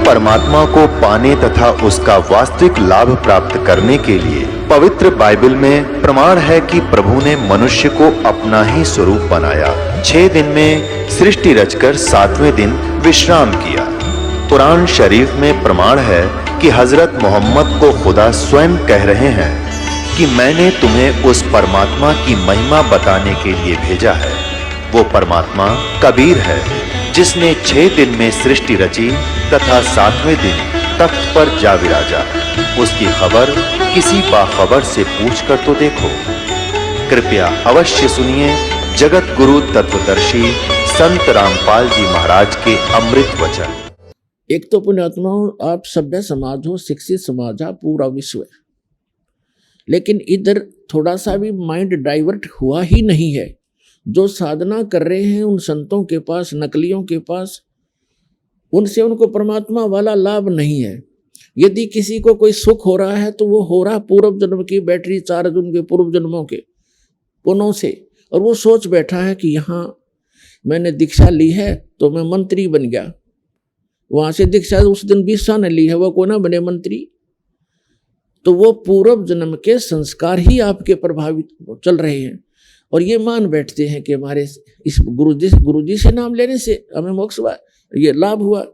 परमात्मा को पाने तथा उसका वास्तविक लाभ प्राप्त करने के लिए पवित्र बाइबल में प्रमाण है कि प्रभु ने मनुष्य को अपना ही स्वरूप बनाया। 6 दिन में सृष्टि रचकर 7वें दिन विश्राम किया। कुरान शरीफ में प्रमाण है कि हजरत मोहम्मद को खुदा स्वयं कह रहे हैं कि मैंने तुम्हें उस परमात्मा की महिमा बताने के लिए भेजा है। वो परमात्मा कबीर है जिसने 6 दिन में सृष्टि रची तथा 7वें दिन तख्त पर जा विराजा। उसकी खबर किसी बाखबर से पूछ कर तो देखो। कृपया अवश्य सुनिए जगत गुरु तत्वदर्शी संत रामपाल जी महाराज के अमृत वचन। एक तो पुण्यात्माओं, आप सभ्य समाज हो, शिक्षित समाज है, पूरा विश्व है, लेकिन इधर थोड़ा सा भी माइंड डाइवर्ट हुआ ही नहीं है। जो साधना कर रहे हैं उन संतों के पास, नकलियों के पास, उनसे उनको परमात्मा वाला लाभ नहीं है। यदि किसी को कोई सुख हो रहा है तो वो हो रहा पूर्व जन्म की बैटरी चार्ज उनके पूर्व जन्मों के पुण्यों से, और वो सोच बैठा है कि यहाँ मैंने दीक्षा ली है तो मैं मंत्री बन गया। वहां से दीक्षा उस दिन 20 साल ने ली है, वो को ना बने मंत्री। तो वो पूर्व जन्म के संस्कार ही आपके प्रभावित चल रहे हैं, और ये मान बैठते हैं कि हमारे इस गुरुजी से नाम लेने से हमें मोक्ष हुआ, ये लाभ हुआ।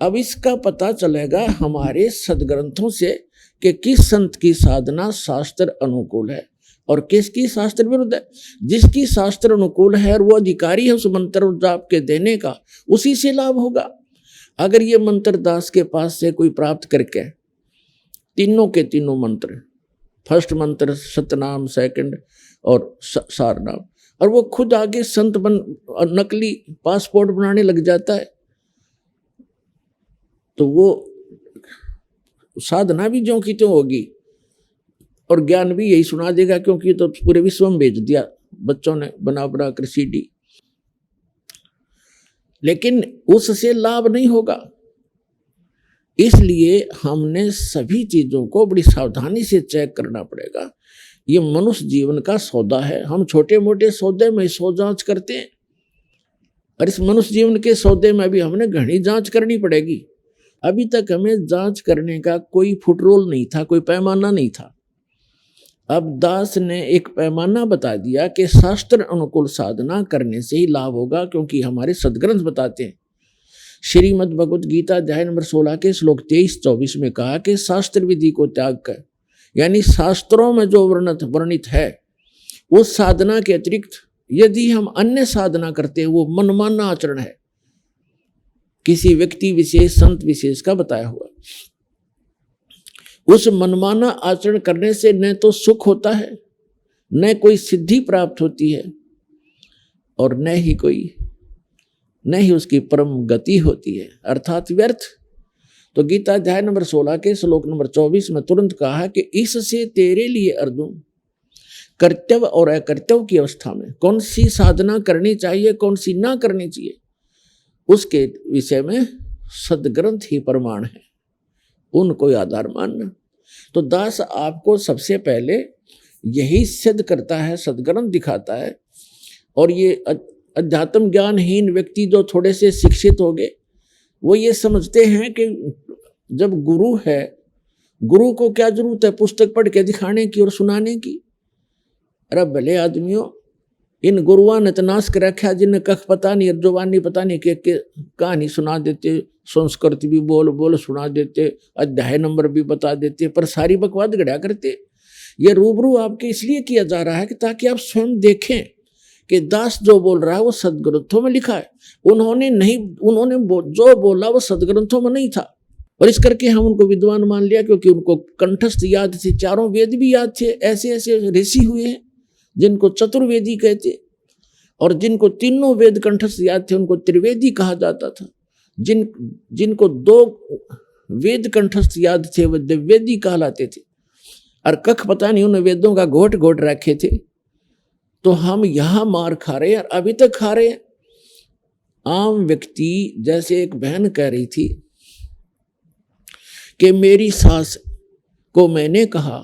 अब इसका पता चलेगा हमारे सदग्रंथों से कि किस संत की साधना शास्त्र अनुकूल है और किसकी शास्त्र विरुद्ध है। जिसकी शास्त्र अनुकूल है और वो अधिकारी है उस मंत्र जाप के देने का, उसी से लाभ होगा। अगर ये मंत्र दास के पास से कोई प्राप्त करके तीनों के तीनों मंत्र, फर्स्ट मंत्र सतनाम, सेकंड और सारनाम, और वो खुद आगे संत बन नकली पासपोर्ट बनाने लग जाता है, तो वो साधना भी ज्यों की त्यों होगी और ज्ञान भी यही सुना देगा, क्योंकि तो पूरे विश्व में भेज दिया बच्चों ने बना बना कर सीडी। लेकिन उससे लाभ नहीं होगा। इसलिए हमने सभी चीजों को बड़ी सावधानी से चेक करना पड़ेगा। ये मनुष्य जीवन का सौदा है। हम छोटे मोटे सौदे में सौ जांच करते हैं, और इस मनुष्य जीवन के सौदे में भी हमने घनी जांच करनी पड़ेगी। अभी तक हमें जांच करने का कोई फुटरोल नहीं था, कोई पैमाना नहीं था। अब दास ने एक पैमाना बता दिया कि शास्त्र अनुकूल साधना करने से ही लाभ होगा, क्योंकि हमारे सदग्रंथ बताते हैं। श्रीमद् भगवत गीता अध्याय नंबर 16 के श्लोक 23-24 में कहा कि शास्त्र विधि को त्याग कर, यानी शास्त्रों में जो वर्णित है उस साधना के अतिरिक्त यदि हम अन्य साधना करते हैं वो मनमाना आचरण है, किसी व्यक्ति विशेष संत विशेष का बताया हुआ। उस मनमाना आचरण करने से न तो सुख होता है, न कोई सिद्धि प्राप्त होती है, और न ही उसकी परम गति होती है, अर्थात व्यर्थ। तो गीता अध्याय नंबर 16 के श्लोक नंबर 24 में तुरंत कहा कि इससे तेरे लिए अर्जुन कर्तव्य और अकर्तव्य की अवस्था में कौन सी साधना करनी चाहिए, कौन सी ना करनी चाहिए, उसके विषय में सदग्रंथ ही प्रमाण है, उनको आधार मानना। तो दास आपको सबसे पहले यही सिद्ध करता है, सदग्रंथ दिखाता है। और ये अध्यात्म ज्ञानहीन व्यक्ति जो थोड़े से शिक्षित हो गए, वो ये समझते हैं कि जब गुरु है, गुरु को क्या जरूरत है पुस्तक पढ़ के दिखाने की और सुनाने की। अरे भले आदमियों, इन गुरुआ ने तनाश कर रखा, जिन्हें कख पता नहीं, जुबानी पता नहीं, के कहानी सुना देते, संस्कृत भी बोल बोल सुना देते, अध्याय नंबर भी बता देते, पर सारी बकवाद गढ़ा करते। ये रूबरू आपके इसलिए किया जा रहा है कि ताकि आप स्वयं देखें कि दास जो बोल रहा है वो सदग्रंथों में लिखा है। उन्होंने जो बोला वो सदग्रंथों में नहीं था, और इस करके हम उनको विद्वान मान लिया, क्योंकि उनको कंठस्थ याद थे, चारों वेद भी याद थे। ऐसे ऐसे ऋषि हुए हैं जिनको चतुर्वेदी कहते, और जिनको तीनों वेद कंठस्थ याद थे उनको त्रिवेदी कहा जाता था। जिनको 2 वेद कंठस्थ याद थे वो द्विवेदी कहलाते थे, और कख पता नहीं उन वेदों का घोट घोट रखे थे। तो हम यहाँ मार खा रहे हैं, और अभी तक खा रहे हैं। आम व्यक्ति, जैसे एक बहन कह रही थी कि मेरी सास को मैंने कहा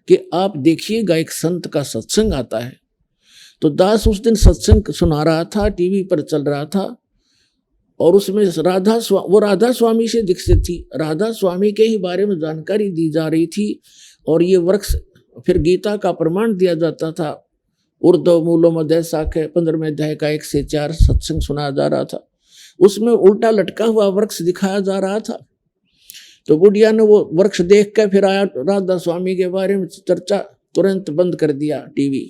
कि आप देखिएगा एक संत का सत्संग आता है, तो दास उस दिन सत्संग सुना रहा था, टीवी पर चल रहा था, और उसमें वो राधा स्वामी से दीक्षित थी। राधा स्वामी के ही बारे में जानकारी दी जा रही थी और ये वृक्ष फिर गीता का प्रमाण दिया जाता था। उर्दो मूलो मध्य शाखे 15वें अध्याय का 1 से 4 सत्संग सुनाया जा रहा था। उसमें उल्टा लटका हुआ वृक्ष दिखाया जा रहा था। तो बुढ़िया ने वो वृक्ष देख कर फिर आया राधा स्वामी के बारे में चर्चा, तुरंत बंद कर दिया टीवी।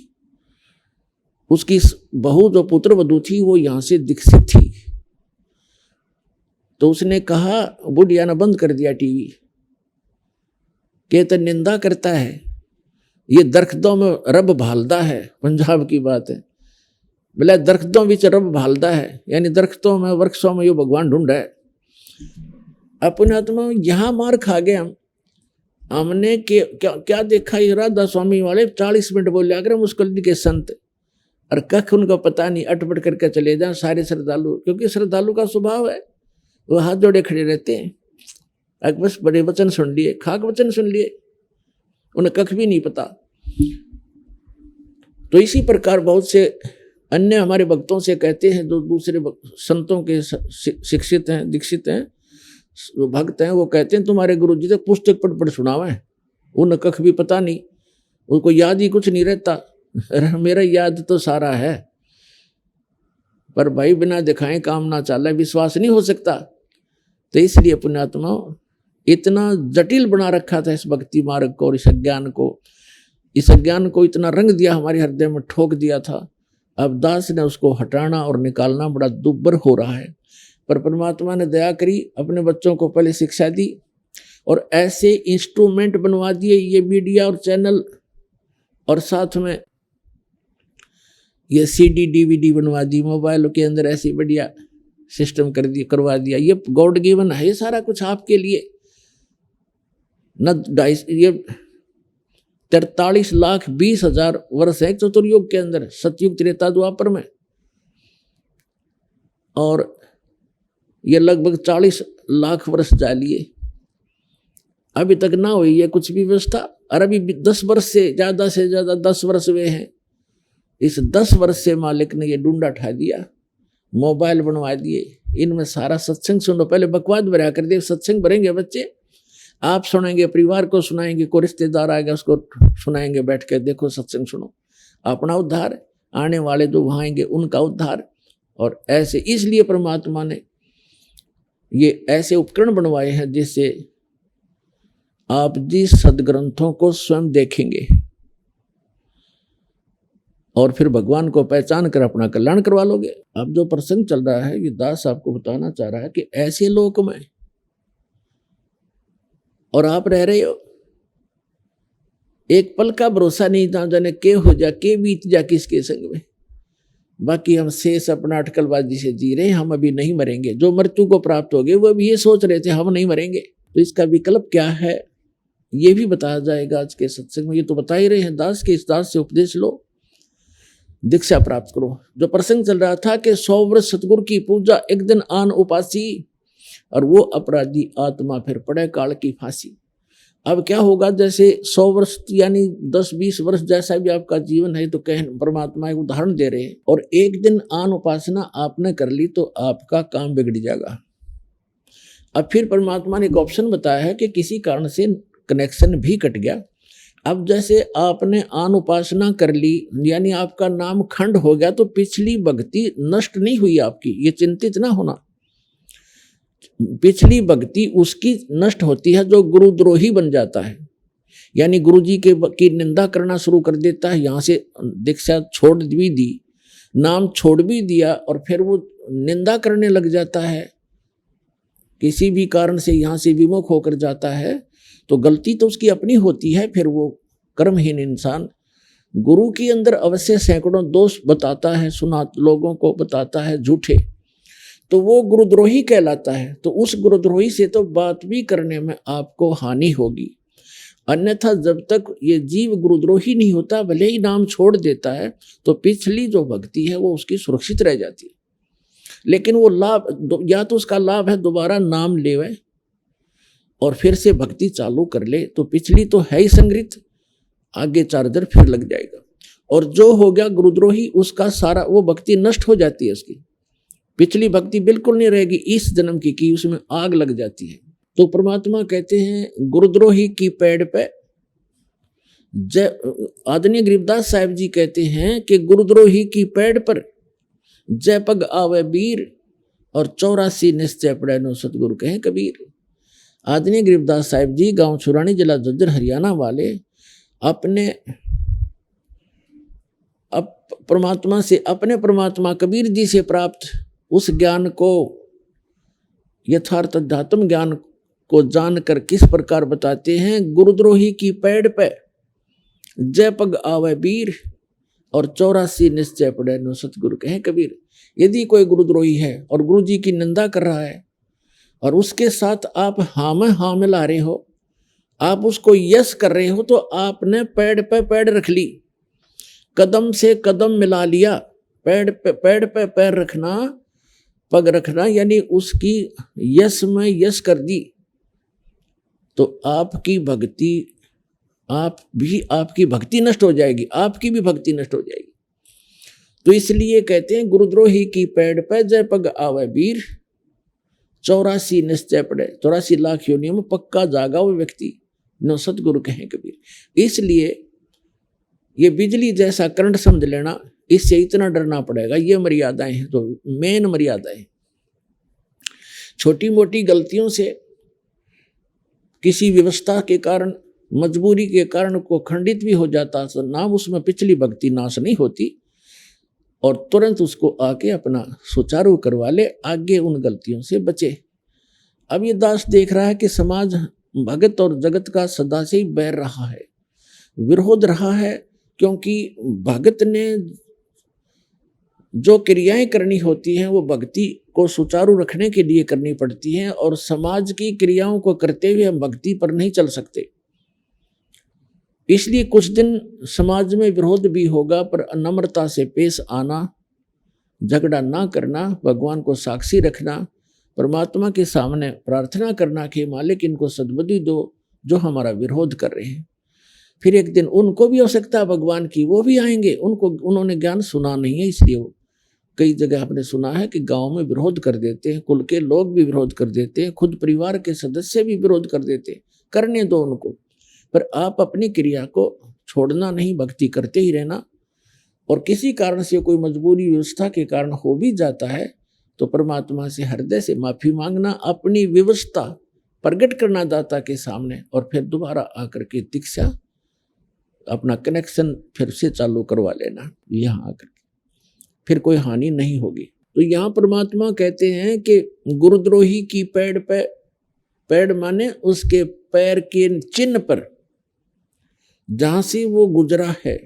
उसकी बहू जो पुत्र वधू थी वो यहाँ से दीक्षित थी, तो उसने कहा, बुढ़िया ने बंद कर दिया टीवी। कहते निंदा करता है, ये दरख्तों में रब भालदा है, पंजाब की बात है। बोले दरख्तों बीच रब भालदा है, यानी दरख्तों में वृक्षों में यो भगवान ढूंढ है। अपने आत्मा यहाँ मार खा गए हमने क्या देखा। ये राधा स्वामी वाले 40 मिनट बोले अगर मुश्किल के संत और कख उनका पता नहीं, अटपट करके चले जाए सारे श्रद्धालु, क्योंकि श्रद्धालु का स्वभाव है वो हाथ जोड़े खड़े रहते हैं। अब बस बड़े वचन सुन लिए, खाक वचन सुन लिए, उन्हें कख भी नहीं पता। तो इसी प्रकार बहुत से अन्य हमारे भक्तों से कहते हैं, जो दूसरे संतों के शिक्षित हैं, दीक्षित हैं, भक्त हैं, वो कहते हैं तुम्हारे गुरु जी तक पुस्तक पढ़ सुनावे, उन्हें कख भी पता नहीं, उनको याद ही कुछ नहीं रहता। मेरा याद तो सारा है, पर भाई बिना दिखाए काम ना चला, विश्वास नहीं हो सकता। तो इसलिए पुण्यात्मा इतना जटिल बना रखा था इस भक्ति मार्ग को और इस अज्ञान को इतना रंग दिया, हमारे हृदय में ठोक दिया था। अब दास ने उसको हटाना और निकालना बड़ा दुर्बर हो रहा है। पर परमात्मा ने दया करी, अपने बच्चों को पहले शिक्षा दी और ऐसे इंस्ट्रूमेंट बनवा दिए, ये मीडिया और चैनल, और साथ में ये CD DVD बनवा दी, मोबाइल के अंदर ऐसी बढ़िया सिस्टम करवा दिया। ये गॉड गिवन है, ये सारा कुछ आपके लिए। न ये 43,20,000 वर्ष है चतुर्युग के अंदर, सतयुग त्रेता द्वापर में, और ये लगभग 40 लाख वर्ष जा लिए, अभी तक ना हुई है कुछ भी व्यवस्था। और अभी 10 वर्ष से ज्यादा 10 वर्ष हुए हैं। इस 10 वर्ष से मालिक ने ये डूंडा उठा दिया, मोबाइल बनवा दिए, इनमें सारा सत्संग सुनो। पहले बकवाद भरा कर दे, सत्संग भरेंगे बच्चे, आप सुनाएंगे, परिवार को सुनाएंगे, कोई रिश्तेदार आएगा उसको सुनाएंगे, बैठ के देखो सत्संग सुनो, अपना उद्धार, आने वाले जो वहाँ आएंगे उनका उद्धार। और ऐसे इसलिए परमात्मा ने ये ऐसे उपकरण बनवाए हैं जिससे आप जी सदग्रंथों को स्वयं देखेंगे और फिर भगवान को पहचान कर अपना कल्याण करवा लोगे। अब जो प्रसंग चल रहा है, ये दास आपको बताना चाह रहा है कि ऐसे लोक में और आप रह रहे हो, एक पल का भरोसा नहीं था, जाने के हो जा, के बीत जा किसके संग में। बाकी हम शेष अपना अटकलबाजी से जी रहे हैं, हम अभी नहीं मरेंगे। जो मृत्यु को प्राप्त हो गए वो अभी ये सोच रहे थे हम नहीं मरेंगे। तो इसका विकल्प क्या है ये भी बताया जाएगा आज के सत्संग में। ये तो बता ही रहे हैं दास के, इस दास से उपदेश लो, दीक्षा प्राप्त करो। जो प्रसंग चल रहा था कि 100 वर्ष सतगुरु की पूजा, एक दिन आन उपासी, और वो अपराधी आत्मा फिर पड़े काल की फांसी। अब क्या होगा, जैसे 100 वर्ष यानी 10-20 वर्ष जैसा भी आपका जीवन है, तो कह परमात्मा एक उदाहरण दे रहे हैं, और एक दिन आन उपासना आपने कर ली तो आपका काम बिगड़ जाएगा। अब फिर परमात्मा ने एक ऑप्शन बताया है कि किसी कारण से कनेक्शन भी कट गया। अब जैसे आपने आन उपासना कर ली, यानी आपका नाम खंड हो गया, तो पिछली भक्ति नष्ट नहीं हुई आपकी, ये चिंतित ना होना। पिछली भक्ति उसकी नष्ट होती है जो गुरुद्रोही बन जाता है, यानी गुरुजी की निंदा करना शुरू कर देता है। यहाँ से दीक्षा छोड़ भी दी, नाम छोड़ भी दिया, और फिर वो निंदा करने लग जाता है, किसी भी कारण से यहाँ से विमुख होकर जाता है, तो गलती तो उसकी अपनी होती है। फिर वो कर्महीन इंसान गुरु के अंदर अवश्य सैकड़ों दोष बताता है, सुना लोगों को बताता है झूठे, तो वो गुरुद्रोही कहलाता है। तो उस गुरुद्रोही से तो बात भी करने में आपको हानि होगी। अन्यथा जब तक ये जीव गुरुद्रोही नहीं होता, भले ही नाम छोड़ देता है, तो पिछली जो भक्ति है वो उसकी सुरक्षित रह जाती है। लेकिन वो लाभ, या तो उसका लाभ है दोबारा नाम लेवे और फिर से भक्ति चालू कर ले, तो पिछली तो है ही संग्रहित, आगे चार्जर फिर लग जाएगा। और जो हो गया गुरुद्रोही, उसका सारा वो भक्ति नष्ट हो जाती है उसकी, पिछली भक्ति बिल्कुल नहीं रहेगी, इस जन्म की उसमें आग लग जाती है। तो परमात्मा कहते हैं गुरुद्रोही की पेड़ पे आदरणीय गरीबदास साहिब जी कहते हैं कि गुरुद्रोही की पेड़ पर जय पग आवे वीर और 84 निश्चय पड़े नो सतगुरु कहें कबीर। आदरणीय गरीबदास साहिब जी गांव छुरानी जिला झज्जर हरियाणा वाले अपने परमात्मा से, अपने परमात्मा कबीर जी से प्राप्त उस ज्ञान को, यथार्थ अध्यात्म ज्ञान को जानकर किस प्रकार बताते हैं। गुरुद्रोही की पेड़ पे जय पग आवे वीर और 84 निश्चय पड़े नो सतगुरु कहें कबीर। यदि कोई गुरुद्रोही है और गुरु जी की निंदा कर रहा है और उसके साथ आप हाँ में हाँ मिला रहे हो, आप उसको यस कर रहे हो, तो आपने पेड़ पे पेड़ रख ली, कदम से कदम मिला लिया। पेड़ पे पैर रखना, पग रखना, यानी उसकी यस में यस कर दी। तो आपकी भक्ति, आपकी भक्ति नष्ट हो जाएगी, आपकी भी भक्ति नष्ट हो जाएगी। तो इसलिए कहते हैं गुरुद्रोही की पेड़ पे जय पग आवे वीर, 84 निश्चय पड़े, 84 लाख योनियों में पक्का जागा वो व्यक्ति नो सतगुरु कहें कबीर। इसलिए ये बिजली जैसा करंट समझ लेना, इससे इतना डरना पड़ेगा। ये मर्यादाएं हैं, तो मेन मर्यादाएं। छोटी मोटी गलतियों से, किसी व्यवस्था के कारण, मजबूरी के कारण को खंडित भी हो जाता तो नाम उसमें पिछली भक्ति नाश नहीं होती, और तुरंत उसको आके अपना सुचारू करवा ले, आगे उन गलतियों से बचे। अब ये दास देख रहा है कि समाज भगत और जगत का सदा से ही बैर रहा है, विरोध रहा है, क्योंकि भगत ने जो क्रियाएं करनी होती हैं वो भक्ति को सुचारू रखने के लिए करनी पड़ती हैं, और समाज की क्रियाओं को करते हुए हम भक्ति पर नहीं चल सकते। इसलिए कुछ दिन समाज में विरोध भी होगा, पर नम्रता से पेश आना, झगड़ा ना करना, भगवान को साक्षी रखना, परमात्मा के सामने प्रार्थना करना कि मालिक इनको सद्बुद्धि दो जो हमारा विरोध कर रहे हैं। फिर एक दिन उनको भी आवश्यकता है भगवान की, वो भी आएंगे, उन्होंने ज्ञान सुना नहीं है, इसलिए कई जगह आपने सुना है कि गांव में विरोध कर देते हैं, कुल के लोग भी विरोध कर देते हैं, खुद परिवार के सदस्य भी विरोध कर देते हैं। करने दो उनको, पर आप अपनी क्रिया को छोड़ना नहीं, भक्ति करते ही रहना। और किसी कारण से कोई मजबूरी व्यवस्था के कारण हो भी जाता है तो परमात्मा से हृदय से माफी मांगना, अपनी व्यवस्था प्रकट करना दाता के सामने, और फिर दोबारा आकर के दीक्षा, अपना कनेक्शन फिर से चालू करवा लेना यहाँ आकर के, फिर कोई हानि नहीं होगी। तो यहाँ परमात्मा कहते हैं कि गुरुद्रोही की पेड़ पे, पेड़ माने उसके पैर के चिन्ह पर जहां से वो गुजरा है।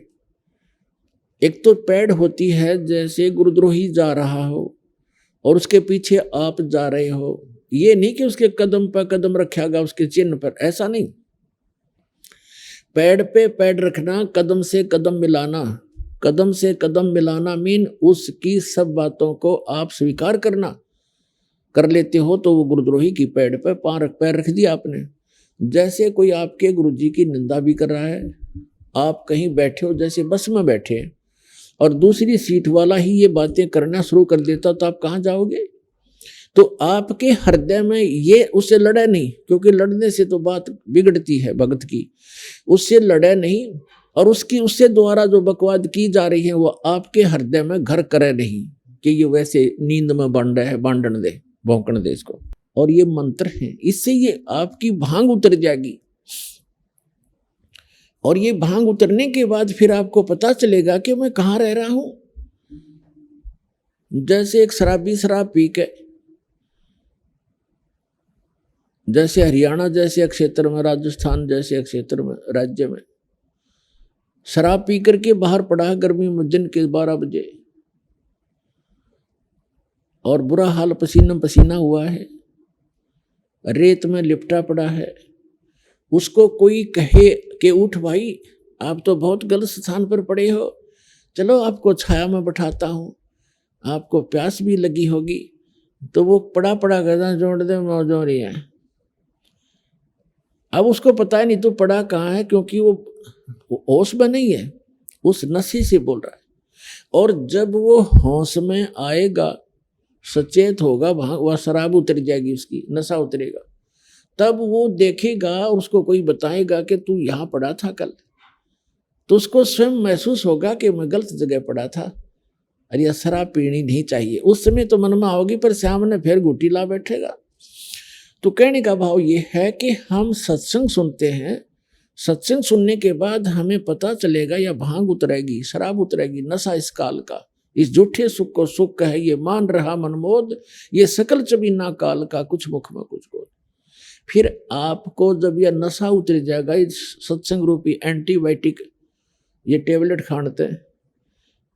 एक तो पेड़ होती है, जैसे गुरुद्रोही जा रहा हो और उसके पीछे आप जा रहे हो, ये नहीं कि उसके कदम पर कदम रखेगा उसके चिन्ह पर, ऐसा नहीं। पेड़ पे पेड़ रखना, कदम से कदम मिलाना, कदम से कदम मिलाना मीन उसकी सब बातों को आप स्वीकार करना। कर लेते हो तो वो गुरुद्रोही की पेड़ पे पैर रख दिया आपने। जैसे कोई आपके गुरुजी की निंदा भी कर रहा है, आप कहीं बैठे हो, जैसे बस में बैठे और दूसरी सीट वाला ही ये बातें करना शुरू कर देता, तो आप कहाँ जाओगे? तो आपके हृदय में ये उससे लड़े नहीं, क्योंकि लड़ने से तो बात बिगड़ती है भगत की, उससे लड़े नहीं, और उसके द्वारा जो बकवाद की जा रही है वो आपके हृदय में घर करे नहीं कि ये वैसे नींद में बन रहा है, बांधन दे, भौंकण दे इसको। और ये मंत्र है, इससे ये आपकी भांग उतर जाएगी, और ये भांग उतरने के बाद फिर आपको पता चलेगा कि मैं कहाँ रह रहा हूं। जैसे एक शराबी शराब पी के, जैसे हरियाणा जैसे क्षेत्र में, राजस्थान जैसे क्षेत्र में, राज्य में शराब पी करके बाहर पड़ा है गर्मी में दिन के 12 बजे, और बुरा हाल, पसीना पसीना हुआ है, रेत में लिपटा पड़ा है। उसको कोई कहे कि उठ भाई, आप तो बहुत गलत स्थान पर पड़े हो, चलो आपको छाया में बैठाता हूँ, आपको प्यास भी लगी होगी। तो वो पड़ा गदा जोड़ दे मौज हो रही है। अब उसको पता है नहीं तो पड़ा कहाँ है, क्योंकि वो होश में नहीं है, उस नशे से बोल रहा है। और जब वो होश में आएगा, सचेत होगा, वह शराब उतर जाएगी, उसकी नशा उतरेगा। तब वो देखेगा और उसको कोई बताएगा कि तू यहाँ पड़ा था कल, तो उसको स्वयं महसूस होगा कि मैं गलत जगह पड़ा था, अरे यह शराब पीनी नहीं चाहिए। उस समय तो मन में आओगी, पर सामने फिर घुटी ला बैठेगा। तो कहने का भाव ये है कि हम सत्संग सुनते हैं, सत्संग सुनने के बाद हमें पता चलेगा या भांग उतरेगी, शराब उतरेगी, नशा इस काल का, इस झूठे सुख को सुख है, ये मान रहा मनमोद, ये सकल चबीना काल का, कुछ मुख में कुछ बोल। फिर आपको जब यह नशा उतर जाएगा, इस सत्संग रूपी एंटीबायोटिक ये टेबलेट खाते हैं,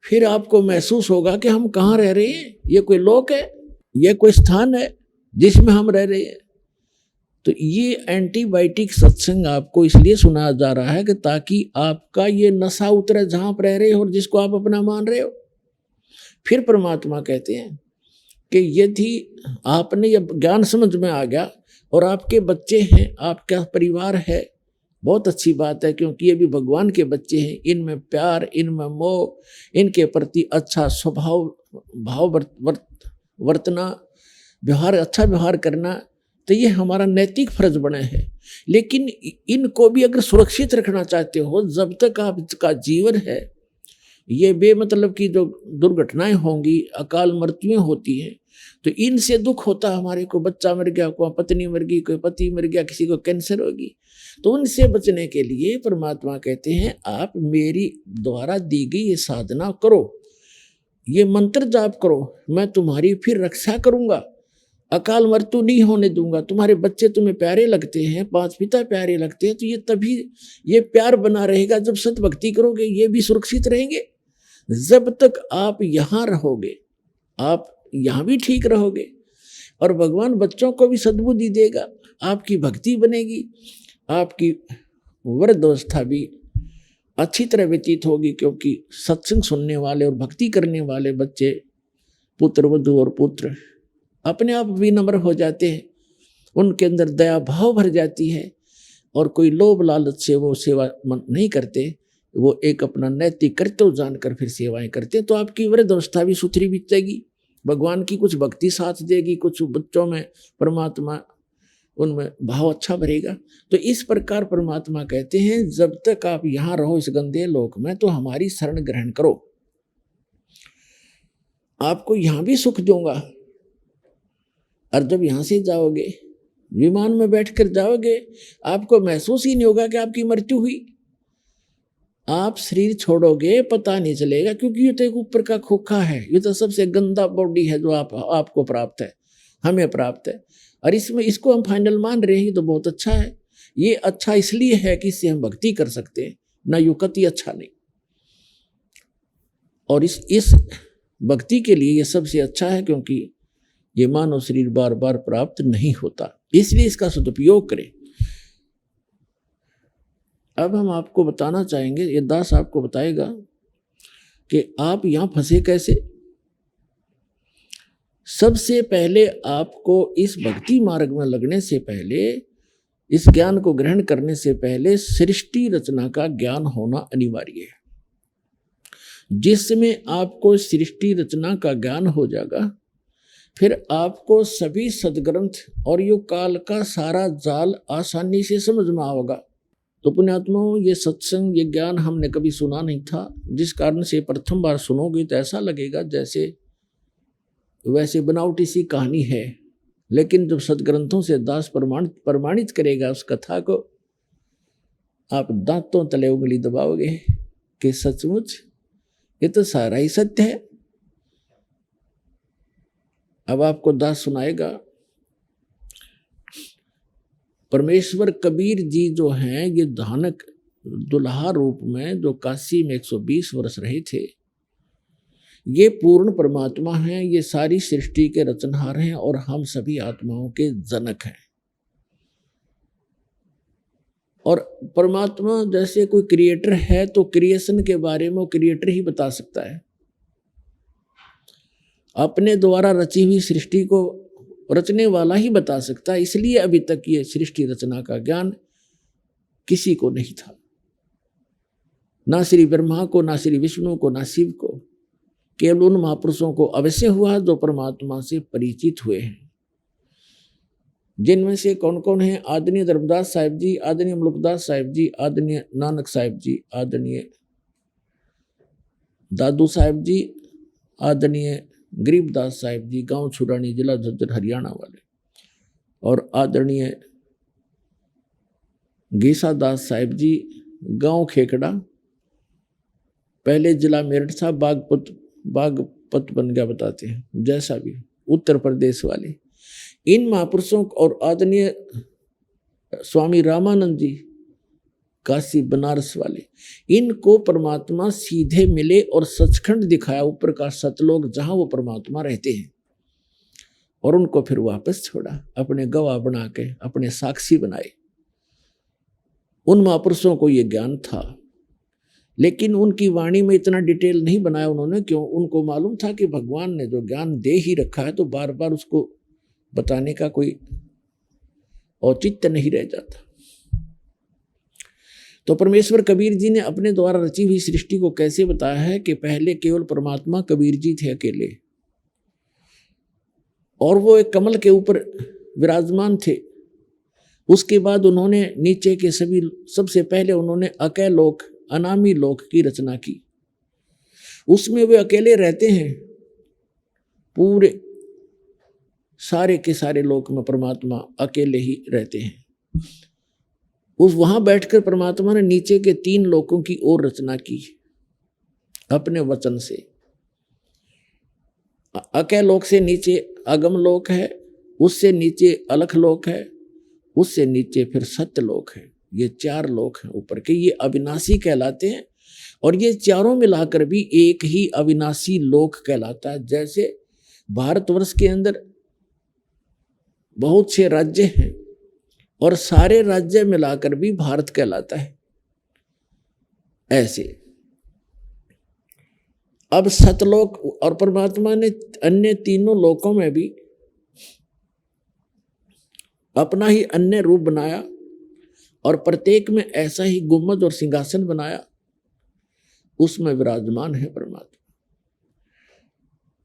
फिर आपको महसूस होगा कि हम कहाँ रह रहे हैं, ये कोई लोक है, ये कोई स्थान है जिसमें हम रह रहे हैं। तो ये एंटीबायोटिक सत्संग आपको इसलिए सुनाया जा रहा है कि ताकि आपका ये नशा उतरे जहां आप रह रहे हो और जिसको आप अपना मान रहे हो। फिर परमात्मा कहते हैं कि यदि आपने ये ज्ञान समझ में आ गया और आपके बच्चे हैं, आपका परिवार है, बहुत अच्छी बात है, क्योंकि ये भी भगवान के बच्चे हैं, इनमें प्यार, इनमें मोह, इनके प्रति अच्छा स्वभाव भाव वर्तना, व्यवहार, अच्छा व्यवहार करना, तो ये हमारा नैतिक फर्ज बने है। लेकिन इनको भी अगर सुरक्षित रखना चाहते हो, जब तक आपका जीवन है, ये बेमतलब की जो दुर्घटनाएं होंगी, अकाल मृत्युएं होती हैं, तो इनसे दुख होता है हमारे को, बच्चा मर गया, कोई पत्नी मर गई, कोई पति मर गया, किसी को कैंसर होगी, तो उनसे बचने के लिए परमात्मा कहते हैं आप मेरी द्वारा दी गई ये साधना करो, ये मंत्र जाप करो, मैं तुम्हारी फिर रक्षा करूंगा, अकाल मृत्यु नहीं होने दूंगा। तुम्हारे बच्चे तुम्हें प्यारे लगते हैं, पांच पिता प्यारे लगते हैं, तो ये तभी ये प्यार बना रहेगा जब सत भक्ति करोगे, ये भी सुरक्षित रहेंगे। जब तक आप यहाँ रहोगे, आप यहाँ भी ठीक रहोगे और भगवान बच्चों को भी सद्बुद्धि देगा, आपकी भक्ति बनेगी, आपकी वृद्धावस्था भी अच्छी तरह व्यतीत होगी, क्योंकि सत्संग सुनने वाले और भक्ति करने वाले बच्चे, पुत्र वधू और पुत्र अपने आप विनम्र हो जाते हैं, उनके अंदर दया भाव भर जाती है और कोई लोभ लालच से वो सेवा नहीं करते, वो एक अपना नैतिक कर्तव्य जानकर फिर सेवाएं करते हैं। तो आपकी वृद्धावस्था भी सुथरी बीतेगी, भगवान की कुछ भक्ति साथ देगी, कुछ बच्चों में परमात्मा उनमें भाव अच्छा भरेगा। तो इस प्रकार परमात्मा कहते हैं जब तक आप यहाँ रहो इस गंदे लोक में, तो हमारी शरण ग्रहण करो, आपको यहाँ भी सुख दूंगा। और जब यहाँ से जाओगे, विमान में बैठकर जाओगे, आपको महसूस ही नहीं होगा कि आपकी मृत्यु हुई। आप शरीर छोड़ोगे पता नहीं चलेगा, क्योंकि ये तो एक ऊपर का खोखा है, ये तो सबसे गंदा बॉडी है जो आपको प्राप्त है, हमें प्राप्त है, और इसमें इसको हम फाइनल मान रहे हैं, तो बहुत अच्छा है। ये अच्छा इसलिए है कि इससे हम भक्ति कर सकते हैं, ना युक्ति अच्छा नहीं। और इस भक्ति के लिए ये सबसे अच्छा है, क्योंकि ये मानव शरीर बार बार प्राप्त नहीं होता, इसलिए इसका सदुपयोग करें। अब हम आपको बताना चाहेंगे, ये दास आपको बताएगा कि आप यहां फंसे कैसे। सबसे पहले आपको इस भक्ति मार्ग में लगने से पहले, इस ज्ञान को ग्रहण करने से पहले सृष्टि रचना का ज्ञान होना अनिवार्य है। जिसमें आपको सृष्टि रचना का ज्ञान हो जाएगा, फिर आपको सभी सदग्रंथ और युग काल का सारा जाल आसानी से समझ में आएगा। तो पुण्यात्माओं, ये सत्संग, ये ज्ञान हमने कभी सुना नहीं था, जिस कारण से प्रथम बार सुनोगे तो ऐसा लगेगा जैसे वैसे बनावटी सी कहानी है, लेकिन जब सदग्रंथों से दास प्रमाणित करेगा उस कथा को, आप दांतों तले उंगली दबाओगे कि सचमुच ये तो सारा ही सत्य है। अब आपको दास सुनाएगा, परमेश्वर कबीर जी जो हैं, ये धानक दुल्हा रूप में जो काशी में 120 वर्ष रहे थे, ये पूर्ण परमात्मा हैं, ये सारी सृष्टि के रचनहार हैं और हम सभी आत्माओं के जनक हैं। और परमात्मा जैसे कोई क्रिएटर है, तो क्रिएशन के बारे में वो क्रिएटर ही बता सकता है, अपने द्वारा रची हुई सृष्टि को रचने वाला ही बता सकता है। इसलिए अभी तक ये सृष्टि रचना का ज्ञान किसी को नहीं था, ना श्री ब्रह्मा को, ना श्री विष्णु को, ना शिव को, केवल उन महापुरुषों को अवश्य हुआ जो परमात्मा से परिचित हुए हैं। जिनमें से कौन कौन है? आदरणीय धर्मदास साहिब जी, आदरणीय मुल्कदास साहिब जी, आदरणीय नानक साहिब जी, आदरणीय दादू साहिब जी, आदरणीय गरीबदास साहिब जी, गांव छुरानी, जिला झज्जर, हरियाणा वाले, और आदरणीय गीसा दास साहिब जी, गांव खेकड़ा, पहले जिला मेरठ था, बागपत बन गया बताते हैं, जैसा भी, उत्तर प्रदेश वाले। इन महापुरुषों और आदरणीय स्वामी रामानंद जी, काशी बनारस वाले, इनको परमात्मा सीधे मिले और सचखंड दिखाया, ऊपर का सतलोक जहां वो परमात्मा रहते हैं, और उनको फिर वापस छोड़ा, अपने गवाह बना के अपने साक्षी बनाए। उन महापुरुषों को ये ज्ञान था, लेकिन उनकी वाणी में इतना डिटेल नहीं बनाया उन्होंने। क्यों? उनको मालूम था कि भगवान ने जो ज्ञान दे ही रखा है तो बार बार उसको बताने का कोई औचित्य नहीं रह जाता। तो परमेश्वर कबीर जी ने अपने द्वारा रची हुई सृष्टि को कैसे बताया है कि पहले केवल परमात्मा कबीर जी थे अकेले, और वो एक कमल के ऊपर विराजमान थे। उसके बाद उन्होंने नीचे के सभी, सबसे पहले उन्होंने अकय लोक, अनामी लोक की रचना की। उसमें वे अकेले रहते हैं, पूरे सारे के सारे लोक में परमात्मा अकेले ही रहते हैं। उस वहां बैठकर परमात्मा ने नीचे के 3 लोकों की ओर रचना की अपने वचन से। अकय लोक से नीचे अगम लोक है, उससे नीचे अलख लोक है, उससे नीचे फिर सत्य लोक है। ये 4 लोक हैं ऊपर के, ये अविनाशी कहलाते हैं। और ये चारों मिलाकर भी एक ही अविनाशी लोक कहलाता है। जैसे भारतवर्ष के अंदर बहुत से राज्य हैं और सारे राज्य मिलाकर भी भारत कहलाता है, ऐसे। अब सतलोक और परमात्मा ने अन्य तीनों लोकों में भी अपना ही अन्य रूप बनाया और प्रत्येक में ऐसा ही गुम्बद और सिंहासन बनाया, उसमें विराजमान है परमात्मा।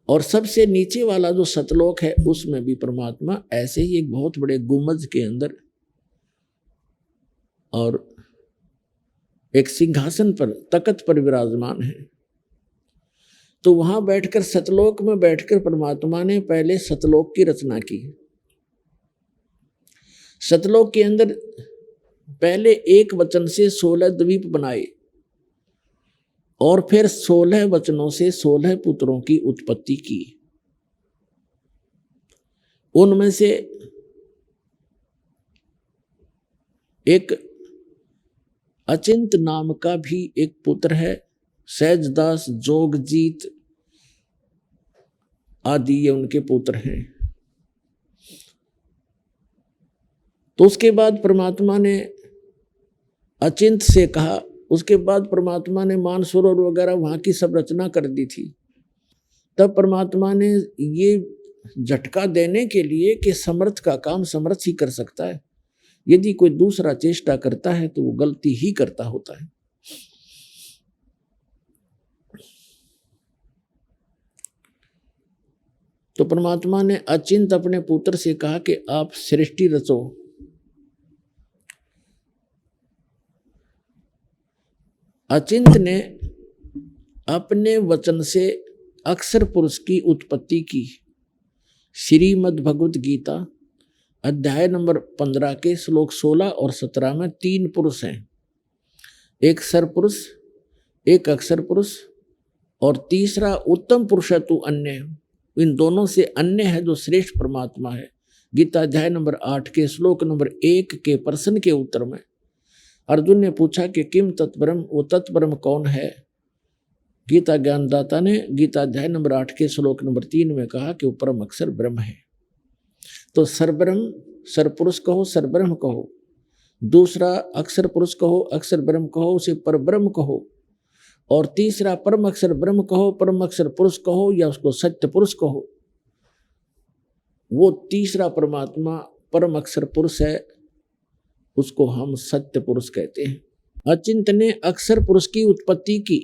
और सबसे नीचे वाला जो सतलोक है उसमें भी परमात्मा ऐसे ही एक बहुत बड़े गुम्बद के अंदर और एक सिंहासन पर, तख्त पर विराजमान है। तो वहां बैठकर, सतलोक में बैठकर परमात्मा ने पहले सतलोक की रचना की। सतलोक के अंदर पहले एक वचन से 16 द्वीप बनाए और फिर 16 वचनों से 16 पुत्रों की उत्पत्ति की। उनमें से एक अचिंत नाम का भी एक पुत्र है, सहजदास, जोगजीत आदि ये उनके पुत्र हैं। तो उसके बाद परमात्मा ने अचिंत से कहा, उसके बाद परमात्मा ने मानसरोवर वगैरह वहां की सब रचना कर दी थी। तब परमात्मा ने ये झटका देने के लिए कि समर्थ का काम समर्थ ही कर सकता है, यदि कोई दूसरा चेष्टा करता है तो वो गलती ही करता होता है। तो परमात्मा ने अचिंत अपने पुत्र से कहा कि आप सृष्टि रचो। अचिंत ने अपने वचन से अक्षर पुरुष की उत्पत्ति की। श्रीमद् भगवत गीता अध्याय नंबर 15 के श्लोक 16 और 17 में 3 पुरुष हैं, एक सर पुरुष, एक अक्षर पुरुष और तीसरा उत्तम पुरुष है तू अन्य। इन दोनों से अन्य है जो श्रेष्ठ परमात्मा है। गीता अध्याय नंबर 8 के श्लोक नंबर 1 के प्रश्न के उत्तर में अर्जुन ने पूछा कि किम तत्परम, वो तत्परम कौन है? गीता ज्ञानदाता ने गीता अध्याय नंबर 8 के श्लोक नंबर 3 में कहा कि वो परम अक्षर ब्रह्म है। तो सरब्रह्म, सरपुरुष कहो, सरब्रह्म कहो, दूसरा अक्षर पुरुष कहो, अक्षर ब्रह्म कहो, उसे परब्रह्म कहो, और तीसरा परम अक्षर ब्रह्म कहो, परम अक्षर पुरुष कहो, या उसको सत्य पुरुष कहो। वो तीसरा परमात्मा परम अक्षर पुरुष है, उसको हम सत्य पुरुष कहते हैं। अचिंत ने अक्षर पुरुष की उत्पत्ति की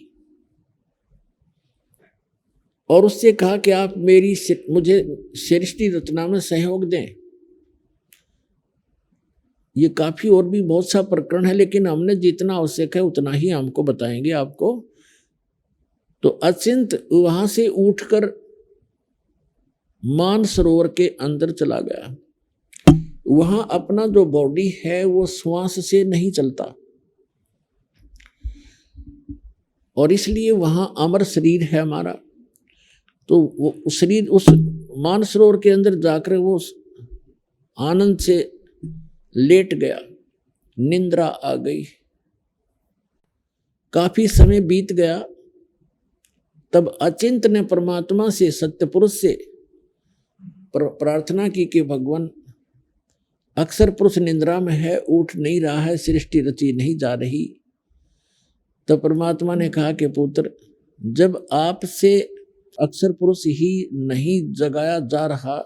और उससे कहा कि आप मुझे सृष्टि रचना में सहयोग दें। ये काफी और भी बहुत सा प्रकरण है, लेकिन हमने जितना आवश्यक है उतना ही हमको बताएंगे आपको। तो अचिंत वहां से उठकर मानसरोवर के अंदर चला गया। वहां अपना जो बॉडी है वो श्वास से नहीं चलता, और इसलिए वहां अमर शरीर है हमारा। तो वो शरीर उस मानसरोवर के अंदर जाकर वो आनंद से लेट गया, निंद्रा आ गई। काफी समय बीत गया, तब अचिंत ने परमात्मा से, सत्य पुरुष से प्रार्थना की कि भगवान, अक्षर पुरुष निंद्रा में है, उठ नहीं रहा है, सृष्टि रची नहीं जा रही। तब परमात्मा ने कहा कि पुत्र, जब आपसे अक्षर पुरुष ही नहीं जगाया जा रहा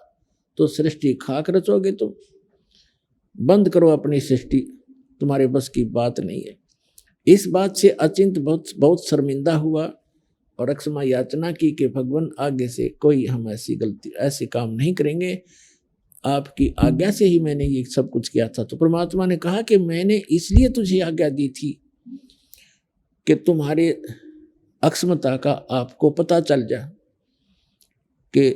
तो सृष्टि खाक रचोगे तुम। बंद करो अपनी सृष्टि, तुम्हारे बस की बात नहीं है। इस बात से अचिंत बहुत शर्मिंदा हुआ और क्षमा याचना की कि भगवान, आगे से कोई हम ऐसे काम नहीं करेंगे, आपकी आज्ञा से ही मैंने ये सब कुछ किया था। तो परमात्मा ने कहा कि मैंने इसलिए तुझे आज्ञा दी थी कि तुम्हारे अक्षमता का आपको पता चल जाए कि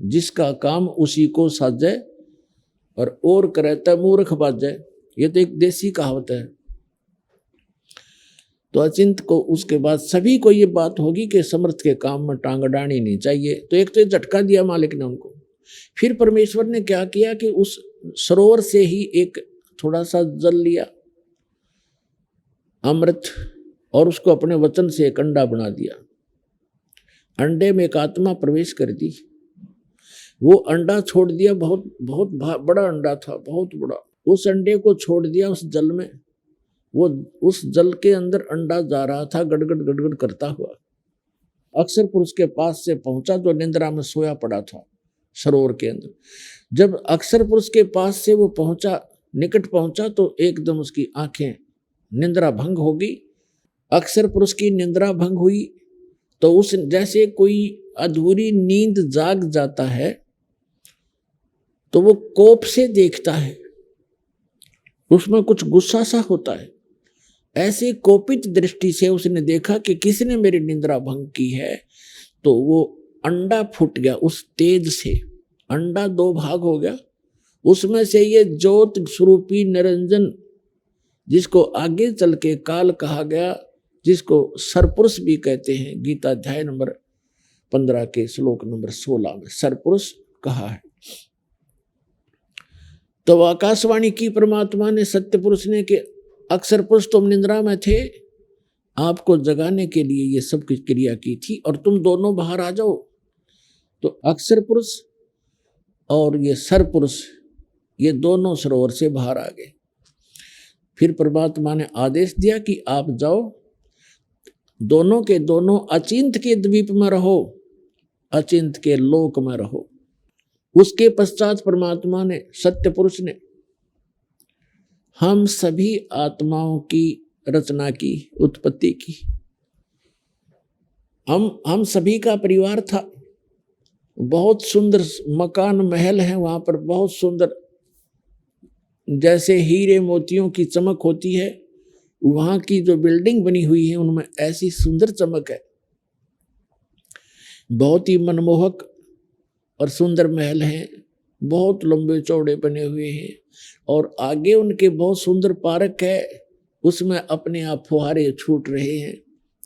जिसका काम उसी को साजे और करे तब मूर्ख बाजे। ये तो एक देसी कहावत है। तो अचिंत को उसके बाद सभी को ये बात होगी कि समर्थ के काम में टांग अड़ानी नहीं चाहिए। तो एक तो ये झटका दिया मालिक ने उनको। फिर परमेश्वर ने क्या किया कि उस सरोवर से ही एक थोड़ा सा जल लिया, अमृत, और उसको अपने वचन से एक अंडा बना दिया। अंडे में एक आत्मा प्रवेश कर दी। वो अंडा छोड़ दिया, बहुत बड़ा अंडा था, बहुत बड़ा। उस अंडे को छोड़ दिया उस जल में। वो उस जल के अंदर अंडा जा रहा था गड़गड़ गड़गड़ करता हुआ। अक्षर पुरुष के पास से पहुंचा जो निंद्रा में सोया पड़ा था सरोवर के अंदर। जब अक्षर पुरुष के पास से वो पहुंचा, निकट पहुंचा, तो एकदम उसकी आंखें, निंद्रा भंग होगी। अक्षर पुरुष की निंद्रा भंग हुई तो उस जैसे कोई अधूरी नींद जाग जाता है तो वो कोप से देखता है, उसमें कुछ गुस्सा सा होता है। ऐसे कोपित दृष्टि से उसने देखा कि किसने मेरी निंद्रा भंग की है। तो वो अंडा फूट गया। उस तेज से अंडा दो भाग हो गया। उसमें से ये ज्योत स्वरूपी निरंजन, जिसको आगे चल के काल कहा गया, जिसको सरपुरुष भी कहते हैं, गीता अध्याय नंबर 15 के श्लोक नंबर 16 में सरपुरुष कहा है। तो आकाशवाणी की परमात्मा ने, सत्य पुरुष ने, कि अक्षर पुरुष तुम निंद्रा में थे, आपको जगाने के लिए ये सब कुछ क्रिया की थी, और तुम दोनों बाहर आ जाओ। तो अक्षर पुरुष और ये सरपुरुष, ये दोनों सरोवर से बाहर आ गए। फिर परमात्मा ने आदेश दिया कि आप जाओ, दोनों के दोनों अचिंत के द्वीप में रहो, अचिंत के लोक में रहो। उसके पश्चात परमात्मा ने, सत्य पुरुष ने, हम सभी आत्माओं की रचना की, उत्पत्ति की। हम सभी का परिवार था। बहुत सुंदर मकान महल है वहां पर, बहुत सुंदर, जैसे हीरे मोतियों की चमक होती है, वहां की जो बिल्डिंग बनी हुई है उनमें ऐसी सुंदर चमक है। बहुत ही मनमोहक और सुंदर महल हैं, बहुत लंबे चौड़े बने हुए हैं, और आगे उनके बहुत सुंदर पार्क है, उसमें अपने आप फुहारे छूट रहे हैं,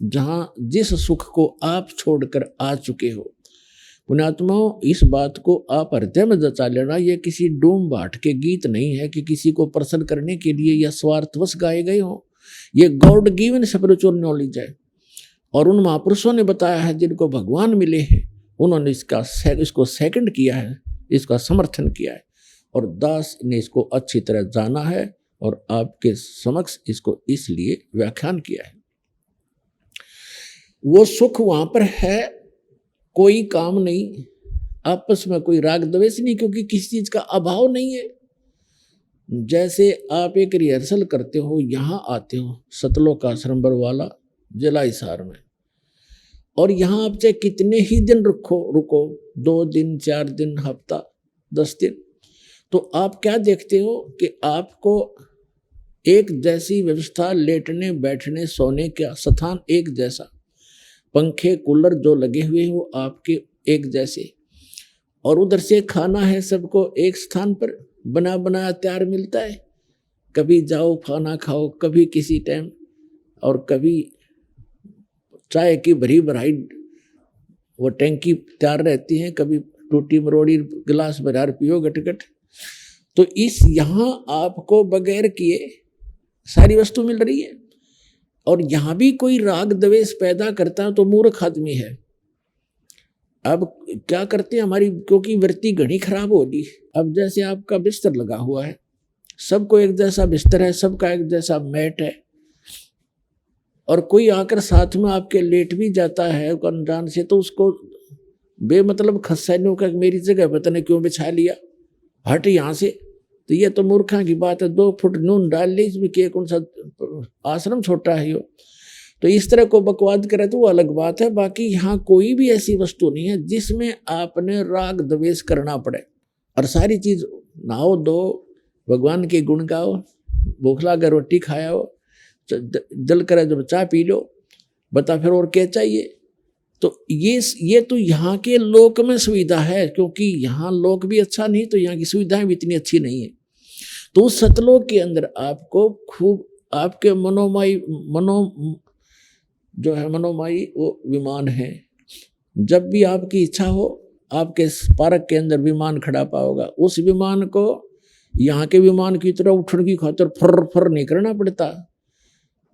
जहां जिस सुख को आप छोड़कर आ चुके हो। पुण्यात्माओं, इस बात को आप हृदय में जचा लेना। यह किसी डूम बाट के गीत नहीं है कि किसी को प्रसन्न करने के लिए या स्वार्थवश गाए गए हों। ये गॉड गिवन स्पिरिचुअल नॉलेज है, और उन महापुरुषों ने बताया है जिनको भगवान मिले हैं, उन्होंने इसको सेकंड किया है, इसका समर्थन किया है, और दास ने इसको अच्छी तरह जाना है और आपके समक्ष इसको इसलिए व्याख्यान किया है। वो सुख वहां पर है, कोई काम नहीं, आपस में कोई राग द्वेष नहीं, क्योंकि किसी चीज का अभाव नहीं है। जैसे आप एक रिहर्सल करते हो, यहाँ आते हो सतलोक आश्रम बरवाला जिला हिसार में, और यहाँ आप चाहे कितने ही दिन रुको 2 दिन 4 दिन हफ्ता 10 दिन, तो आप क्या देखते हो कि आपको एक जैसी व्यवस्था, लेटने बैठने सोने का स्थान एक जैसा, पंखे कूलर जो लगे हुए हैं वो आपके एक जैसे, और उधर से खाना है सबको एक स्थान पर बना बनाया तैयार मिलता है। कभी जाओ खाना खाओ, कभी किसी टाइम, और कभी चाय की भरी भराई वो टैंकी तैयार रहती है, कभी टूटी मरोड़ी गिलास भर पियो गटगट। तो इस यहाँ आपको बगैर किए सारी वस्तु मिल रही है, और यहाँ भी कोई राग द्वेष पैदा करता है तो मूर्ख आदमी है। अब क्या करते हैं हमारी, क्योंकि वृत्ति घनी खराब होगी। अब जैसे आपका बिस्तर लगा हुआ है, सबको एक जैसा बिस्तर है, सबका एक जैसा मैट है, और कोई आकर साथ में आपके लेट भी जाता है अनजान से, तो उसको बेमतलब खस्सैनों का मेरी जगह पता नहीं क्यों बिछा लिया, हट यहाँ से। तो ये तो मूर्खा की बात है, 2 फुट नून डाल ली इसमें, के कौन सा आश्रम छोटा है यो। तो इस तरह को बकवाद करे तो वो अलग बात है। बाकी यहाँ कोई भी ऐसी वस्तु नहीं है जिसमें आपने राग द्वेष करना पड़े, और सारी चीज नहाओ दो, भगवान के गुण गाओ, भूख लगा रोटी खाओ, जल करे जब चाय पी लो, बता फिर और क्या चाहिए। तो ये तो यहाँ के लोक में सुविधा है, क्योंकि यहाँ लोक भी अच्छा नहीं तो यहाँ की सुविधाएं भी इतनी अच्छी नहीं है। तो उस सतलोक के अंदर आपको खूब आपके मनोमयी वो विमान है। जब भी आपकी इच्छा हो आपके पार्क के अंदर विमान खड़ा पाओगा। उस विमान को यहाँ के विमान की तरह उठने की खातिर फर फर नहीं करना पड़ता,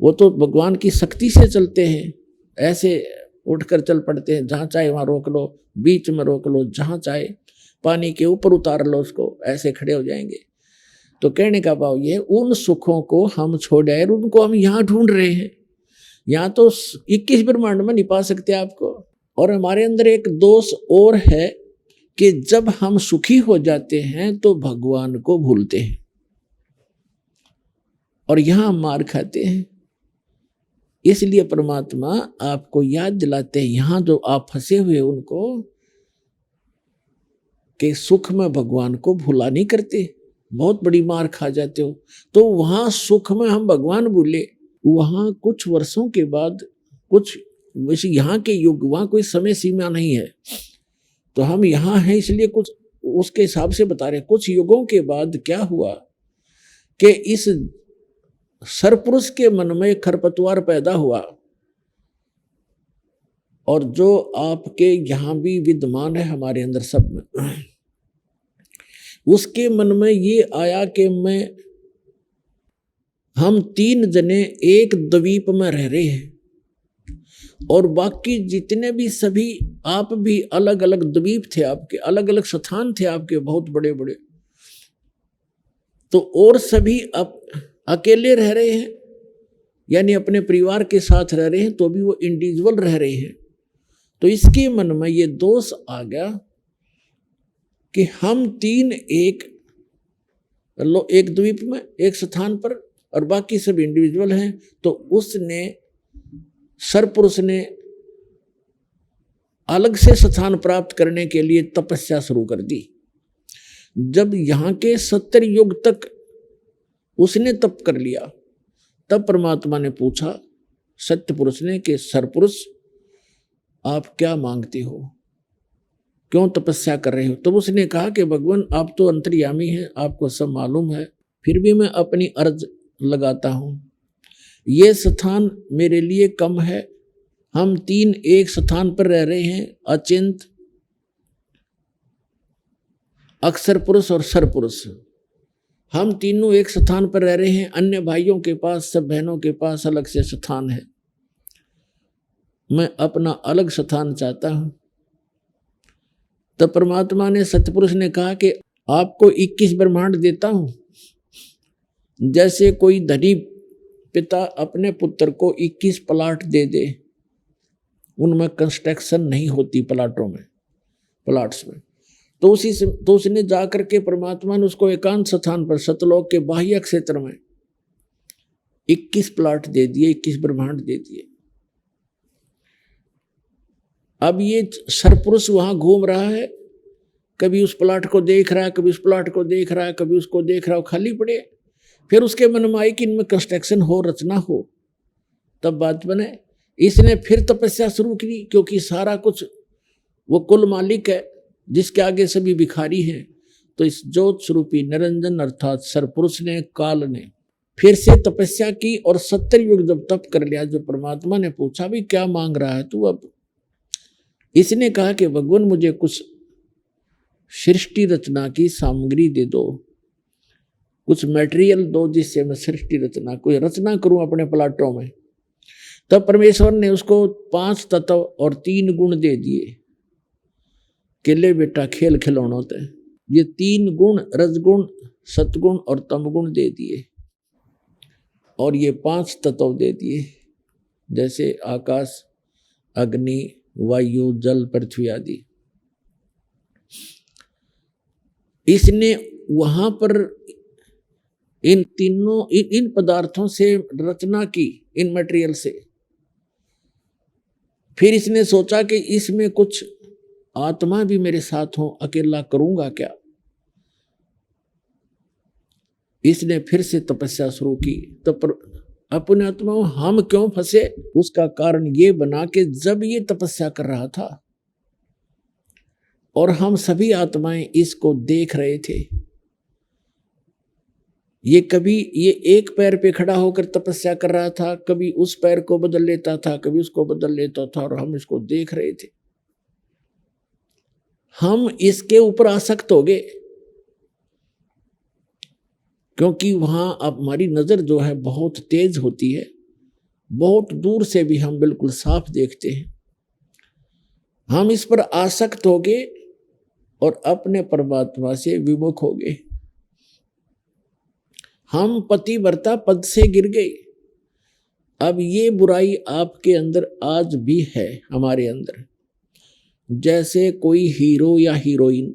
वो तो भगवान की शक्ति से चलते हैं, ऐसे उठकर चल पड़ते हैं। जहाँ चाहे वहाँ रोक लो, बीच में रोक लो, जहाँ चाहे पानी के ऊपर उतार लो उसको, ऐसे खड़े हो जाएंगे। तो कहने का भाव ये, उन सुखों को हम छोड़ आए, उनको हम यहाँ ढूंढ रहे हैं। यहाँ तो 21 ब्रह्मांड में नहीं पा सकते आपको। और हमारे अंदर एक दोष और है कि जब हम सुखी हो जाते हैं तो भगवान को भूलते हैं, और यहाँ हम मार खाते हैं। इसलिए परमात्मा आपको याद दिलाते हैं यहाँ जो आप फंसे हुए उनको, कि सुख में भगवान को भूला नहीं करते, बहुत बड़ी मार खा जाते हो। तो वहां सुख में हम भगवान भूले, वहां कुछ वर्षों के बाद, कुछ वैसे यहाँ के युग, वहां कोई समय सीमा नहीं है, तो हम यहाँ हैं इसलिए कुछ उसके हिसाब से बता रहे। कुछ युगों के बाद क्या हुआ कि इस सरपुरुष के मन में खरपतवार पैदा हुआ, और जो आपके यहाँ भी विद्यमान है हमारे अंदर सब में, उसके मन में ये आया कि हम 3 जने एक द्वीप में रह रहे हैं, और बाकी जितने भी सभी आप भी अलग अलग द्वीप थे आपके, अलग अलग स्थान थे आपके बहुत बड़े बड़े। तो और सभी अब अकेले रह रहे हैं, यानी अपने परिवार के साथ रह रहे हैं, तो भी वो इंडिविजुअल रह रहे हैं। तो इसके मन में ये दोष आ गया कि हम 3 एक द्वीप में एक स्थान पर, और बाकी सब इंडिविजुअल हैं। तो उसने सरपुरुष ने अलग से स्थान प्राप्त करने के लिए तपस्या शुरू कर दी। जब यहाँ के 70 युग तक उसने तप कर लिया, तब परमात्मा ने पूछा सत्य पुरुष ने कि सरपुरुष आप क्या मांगते हो, क्यों तपस्या कर रहे हो। तब उसने कहा कि भगवान आप तो अंतर्यामी हैं, आपको सब मालूम है, फिर भी मैं अपनी अर्ज लगाता हूँ। ये स्थान मेरे लिए कम है, हम 3 एक स्थान पर रह रहे हैं, अचिंत, अक्षर पुरुष और सरपुरुष। हम तीनों एक स्थान पर रह रहे हैं, अन्य भाइयों के पास, सब बहनों के पास अलग से स्थान है, मैं अपना अलग स्थान चाहता हूं। तब परमात्मा ने, सतपुरुष ने कहा कि आपको 21 ब्रह्मांड देता हूं। जैसे कोई धनी पिता अपने पुत्र को 21 प्लाट दे दे, उनमें कंस्ट्रक्शन नहीं होती प्लाटों में, प्लाट्स में, तो उसने जाकर के परमात्मा ने उसको एकांत स्थान पर सतलोक के बाह्य क्षेत्र में 21 प्लाट दे दिए, 21 ब्रह्मांड दे दिए। अब ये सरपुरुष वहां घूम रहा है, कभी उस प्लाट को देख रहा है, कभी उस प्लाट को देख रहा है, कभी उसको देख रहा है, खाली पड़े। फिर उसके मन में आई कि इनमें कंस्ट्रक्शन हो, रचना हो, तब बात बने। इसने फिर तपस्या शुरू की, क्योंकि सारा कुछ वो कुल मालिक है जिसके आगे सभी भिखारी हैं। तो इस ज्योत स्वरूपी निरंजन अर्थात सरपुरुष ने, काल ने फिर से तपस्या की और 70 युग जब तप कर लिया, जो परमात्मा ने पूछा भी क्या मांग रहा है तू, अब इसने कहा कि भगवान मुझे कुछ सृष्टि रचना की सामग्री दे दो, कुछ मटेरियल दो जिससे मैं सृष्टि रचना, कोई रचना करूं अपने प्लाटों में। तब परमेश्वर ने उसको 5 तत्व और 3 गुण दे दिए कि ले बेटा खेल खिलौनों होते हैं। ये 3 गुण, रजगुण, सतगुण और तमगुण दे दिए, और ये 5 तत्व दे दिए, जैसे आकाश, अग्नि, वायु, जल, पृथ्वी आदि। इसने वहां पर इन तीनों इन पदार्थों से रचना की, इन मटेरियल से। फिर इसने सोचा कि इसमें कुछ आत्मा भी मेरे साथ हो, अकेला करूंगा क्या। इसने फिर से तपस्या शुरू की। तो अपने आत्मा हम क्यों फंसे, उसका कारण ये बना कि जब ये तपस्या कर रहा था और हम सभी आत्माएं इसको देख रहे थे, ये कभी ये एक पैर पे खड़ा होकर तपस्या कर रहा था, कभी उस पैर को बदल लेता था, कभी उसको बदल लेता था, और हम इसको देख रहे थे। हम इसके ऊपर आसक्त हो गए, क्योंकि वहां अब हमारी नजर जो है बहुत तेज होती है, बहुत दूर से भी हम बिल्कुल साफ देखते हैं। हम इस पर आसक्त हो गए और अपने परमात्मा से विमुख हो गए। हम पतिव्रता पद से गिर गए। अब ये बुराई आपके अंदर आज भी है, हमारे अंदर। जैसे कोई हीरो या हीरोइन,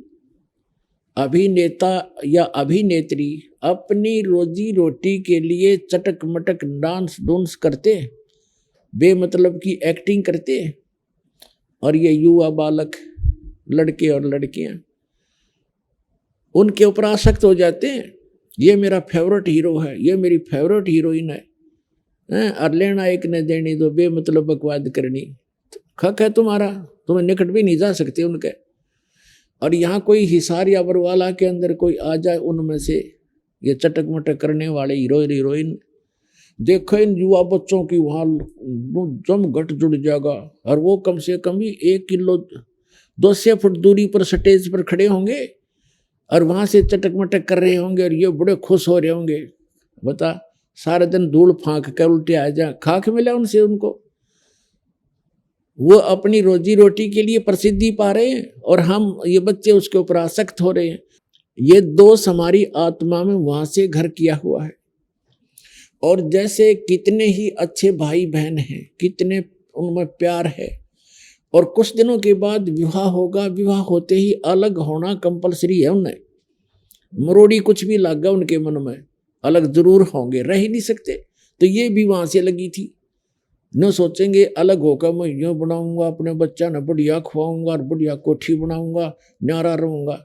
अभिनेता या अभिनेत्री अपनी रोजी रोटी के लिए चटक मटक डांस डूंस करते, बेमतलब की एक्टिंग करते, और ये युवा बालक, लड़के और लड़कियां उनके ऊपर आसक्त हो जाते हैं। ये मेरा फेवरेट हीरो है, ये मेरी फेवरेट हीरोइन है, और लेना एक ने देनी दो, बेमतलब बकवाद करनी, खक है तुम्हारा, तुम्हें निकट भी नहीं जा सकते उनके। और यहाँ कोई हिसार या बरवाला के अंदर कोई आ जाए, उनमें से ये चटक मटक करने वाले हीरो हीरोइन, देखो इन युवा बच्चों की वहाँ जम घट जुड़ जाएगा, और वो कम से कम भी 1 किलो 200 फुट दूरी पर स्टेज पर खड़े होंगे और वहाँ से चटक मटक कर रहे होंगे, और ये बड़े खुश हो रहे होंगे। बता, सारे दिन धूल फांक कर उल्टे आ जा, खाक मिला उनसे, उनको वो अपनी रोजी रोटी के लिए प्रसिद्धि पा रहे हैं, और हम ये बच्चे उसके ऊपर आसक्त हो रहे हैं। ये दोष हमारी आत्मा में वहां से घर किया हुआ है। और जैसे कितने ही अच्छे भाई बहन हैं, कितने उनमें प्यार है, और कुछ दिनों के बाद विवाह होगा, विवाह होते ही अलग होना कंपलसरी है उन्हें, मरोड़ी कुछ भी लग गया उनके मन में, अलग जरूर होंगे, रह ही नहीं सकते। तो ये भी वहां से लगी थी, न सोचेंगे अलग होकर मैं यूँ बनाऊंगा, अपने बच्चा न बढ़िया खुआऊंगा और बढ़िया कोठी बनाऊंगा, न्यारा रहूंगा।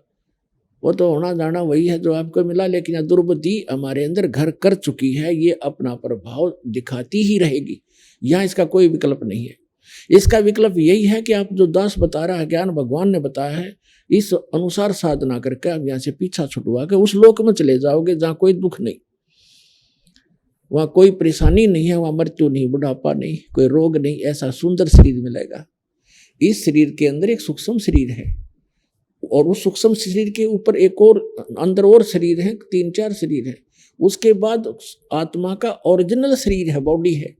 वो तो होना जाना वही है जो आपको मिला, लेकिन यह दुर्बुद्धि हमारे अंदर घर कर चुकी है, ये अपना प्रभाव दिखाती ही रहेगी। यहाँ इसका कोई विकल्प नहीं है। इसका विकल्प यही है कि आप जो दास बता रहा है, ज्ञान भगवान ने बताया है, इस अनुसार साधना करके आप यहाँ से पीछा छुटवा के उस लोक में चले जाओगे जहाँ कोई दुख नहीं, वहाँ कोई परेशानी नहीं है, वहाँ मृत्यु नहीं, बुढ़ापा नहीं, कोई रोग नहीं, ऐसा सुंदर शरीर मिलेगा। इस शरीर के अंदर एक सूक्ष्म शरीर है, और उस सूक्ष्म शरीर के ऊपर एक और अंदर और शरीर है, 3-4 शरीर है। उसके बाद आत्मा का ओरिजिनल शरीर है, बॉडी है।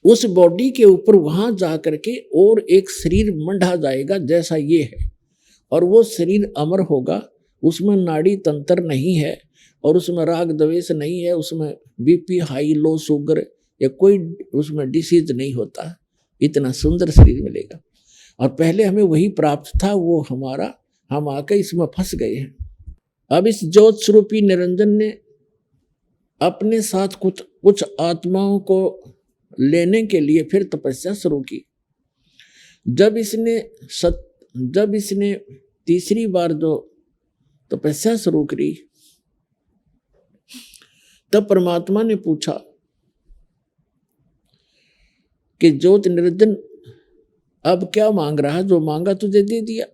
उस बॉडी के ऊपर वहां जा करके और एक शरीर मंडा जाएगा जैसा ये है, और वो शरीर अमर होगा। उसमें नाड़ी तंत्र नहीं है, और उसमें राग द्वेष नहीं है, उसमें बीपी हाई लो शुगर या कोई उसमें डिसीज नहीं होता। इतना सुंदर शरीर मिलेगा, और पहले हमें वही प्राप्त था, वो हमारा, हम आके इसमें फंस गए हैं। अब इस ज्योत स्वरूपी निरंजन ने अपने साथ कुछ आत्माओं को लेने के लिए फिर तपस्या शुरू की। जब इसने तीसरी बार जो तपस्या शुरू करी, तब परमात्मा ने पूछा कि ज्योत निरंजन अब क्या मांग रहा है? जो मांगा तुझे दे दिया।